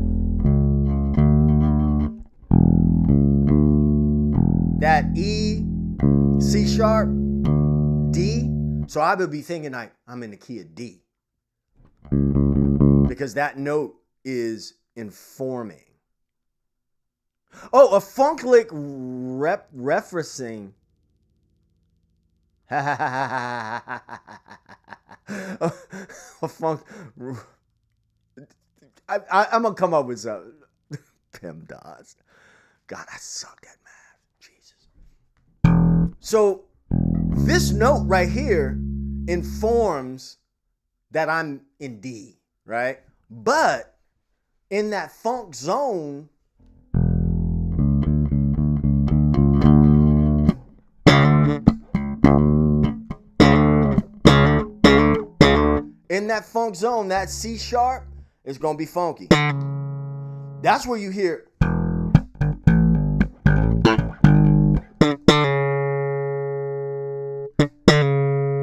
A: That E, C sharp, D. So I would be thinking like I'm in the key of D. Because that note is informing. Oh, a funk lick referencing. A funk. I'm going to come up with some. PEMDAS. God, I suck at math. Jesus. So this note right here informs that I'm in D, right? But in that funk zone, that C sharp is going to be funky. That's where you hear.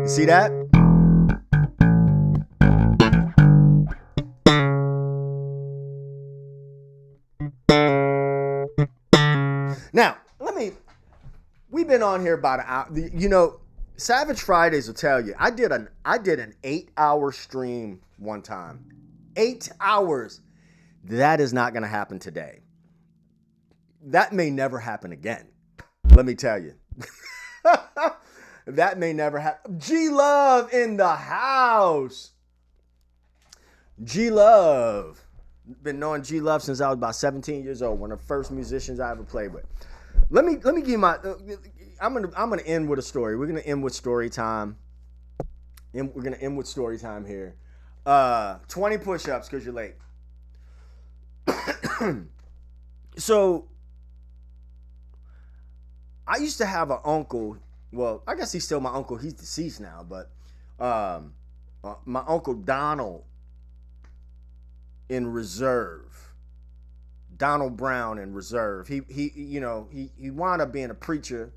A: You see that? Now, we've been on here about an hour. You know, Savage Fridays will tell you, I did an 8-hour stream one time. 8 hours. That is not going to happen today. That may never happen again. Let me tell you. That may never happen. G-Love in the house. G-Love. Been knowing G-Love since I was about 17 years old. One of the first musicians I ever played with. Let me give you my. I'm gonna end with a story. We're gonna end with story time. And we're gonna end with story time here. 20 push-ups because you're late. So I used to have an uncle. Well, I guess he's still my uncle. He's deceased now, but my uncle Donald in Reserve. Donald Brown in Reserve. He wound up being a preacher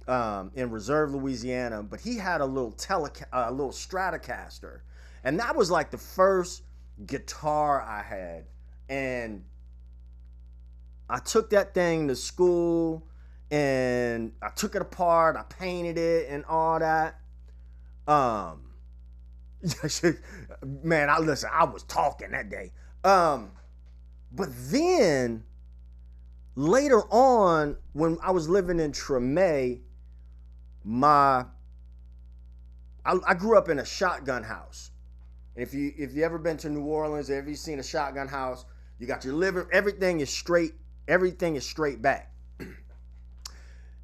A: in Reserve, Louisiana, but he had a little Stratocaster, and that was like the first guitar I had. And I took that thing to school, and I took it apart. I painted it and all that. Man, I was talking that day. But then later on, when I was living in 𝗚𝗏, I grew up in a shotgun house. If you ever been to New Orleans, if you've seen a shotgun house, you got your living, everything is straight back.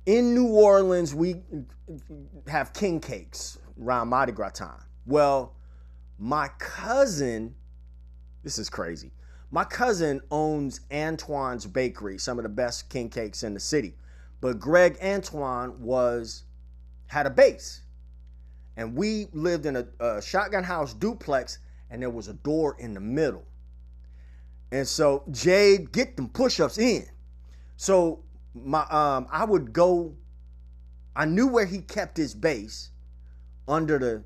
A: In New Orleans, we have king cakes around Mardi Gras time. Well, my cousin, this is crazy. My cousin owns Antoine's Bakery, some of the best king cakes in the city. But Greg Antoine had a base. And we lived in a shotgun house duplex, and there was a door in the middle. And so, Jade, get them push-ups in. So I would go, I knew where he kept his base under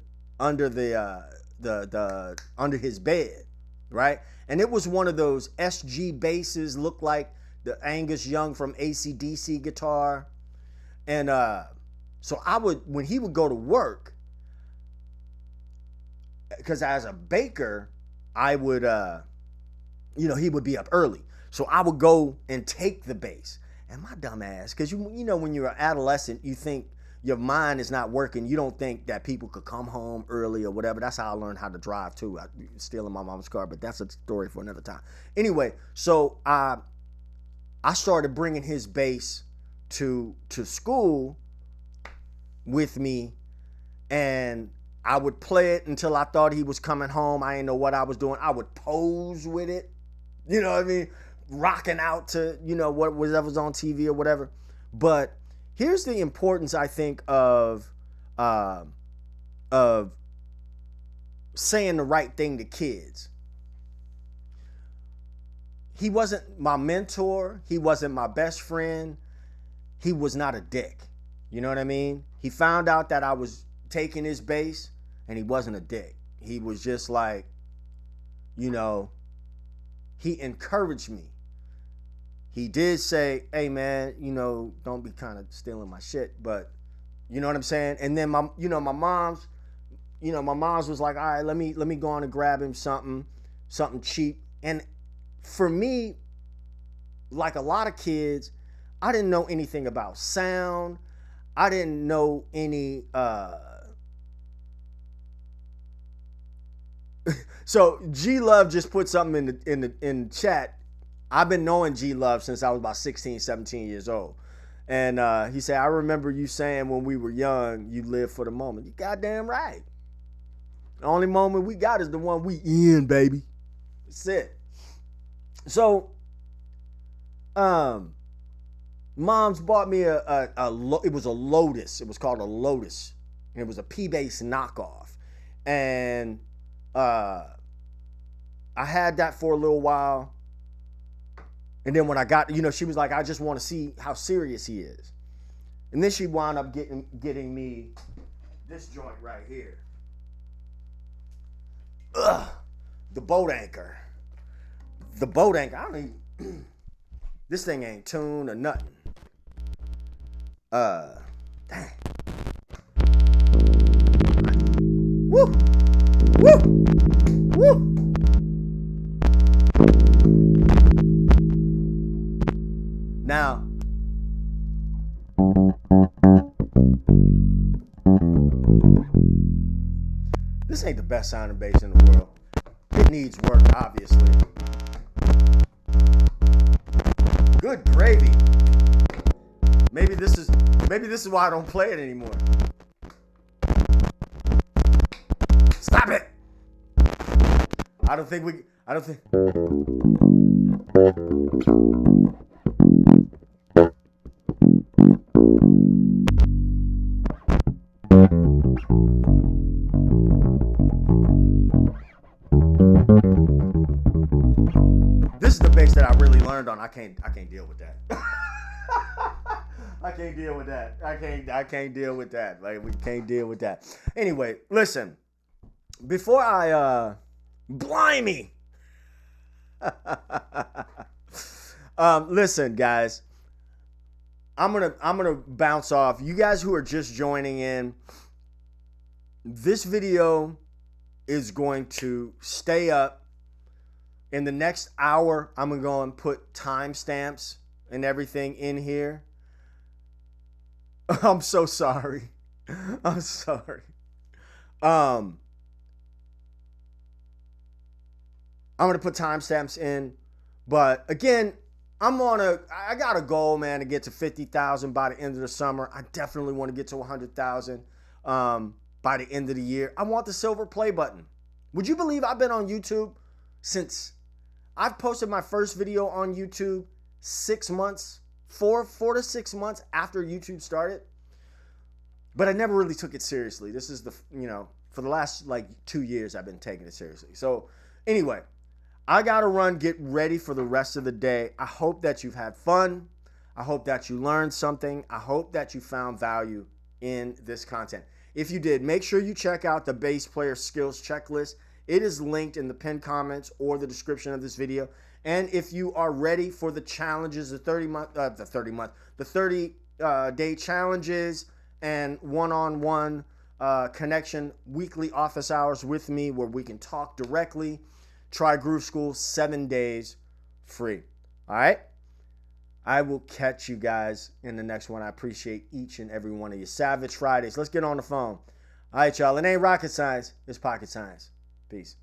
A: his bed, right? And it was one of those SG bases, looked like the Angus Young from AC/DC guitar. And so when he would go to work, because as a baker, I would, he would be up early. So I would go and take the base. And my dumb ass, because you know when you're an adolescent, you think your mind is not working. You don't think that people could come home early or whatever. That's how I learned how to drive too. I stealing my mom's car, but that's a story for another time. Anyway, so I started bringing his bass to school with me, and I would play it until I thought he was coming home. I didn't know what I was doing. I would pose with it, you know what I mean? Rocking out to, whatever's on TV or whatever. But here's the importance, I think, of saying the right thing to kids. He wasn't my mentor. He wasn't my best friend. He was not a dick. You know what I mean? He found out that I was taking his bass, and he wasn't a dick. He was just like, he encouraged me. He did say, hey man, don't be kind of stealing my shit, but you know what I'm saying? And then my mom's was like, all right, let me go on and grab him something cheap. And for me, like a lot of kids, I didn't know anything about sound. I didn't know any, so 𝗚𝗏 just put something in chat. I've been knowing 𝗚𝗏 since I was about 16, 17 years old. And he said, I remember you saying when we were young, you live for the moment. You goddamn right. The only moment we got is the one we in, baby. That's it. So, Mom's bought me it was a Lotus. It was called a Lotus. And it was a P-bass knockoff. And I had that for a little while. And then when I got, she was like, I just want to see how serious he is. And then she wound up getting me this joint right here. The boat anchor. The boat anchor. I don't even, this thing ain't tuned or nothing. Dang. Woo! Woo! Woo! Now, this ain't the best sounding bass in the world. It needs work, obviously. Good gravy. Maybe this is why I don't play it anymore. Stop it! I don't think. This is the bass that I really learned on. I can't deal with that. I can't deal with that. I can't deal with that. Like, we can't deal with that. Anyway, listen. Before I blimey. Listen, guys. I'm gonna bounce off. You guys who are just joining in, this video is going to stay up In the next hour, I'm going to go and put timestamps and everything in here. I'm so sorry. I'm sorry. I'm going to put timestamps in. But again, I got a goal, man, to get to 50,000 by the end of the summer. I definitely want to get to 100,000 by the end of the year. I want the silver play button. Would you believe I've been on YouTube since I've posted my first video on YouTube 6 months, 4 to 6 months after YouTube started? But I never really took it seriously. This is for the last like 2 years, I've been taking it seriously. So anyway, I got to run, get ready for the rest of the day. I hope that you've had fun. I hope that you learned something. I hope that you found value in this content. If you did, make sure you check out the bass player skills checklist. It is linked in the pinned comments or the description of this video. And if you are ready for the challenges, the 30-day challenges and one-on-one connection, weekly office hours with me where we can talk directly, try Groove School 7 days free. All right? I will catch you guys in the next one. I appreciate each and every one of you. Savage Fridays. Let's get on the phone. All right, y'all. It ain't rocket science. It's pocket science. Peace.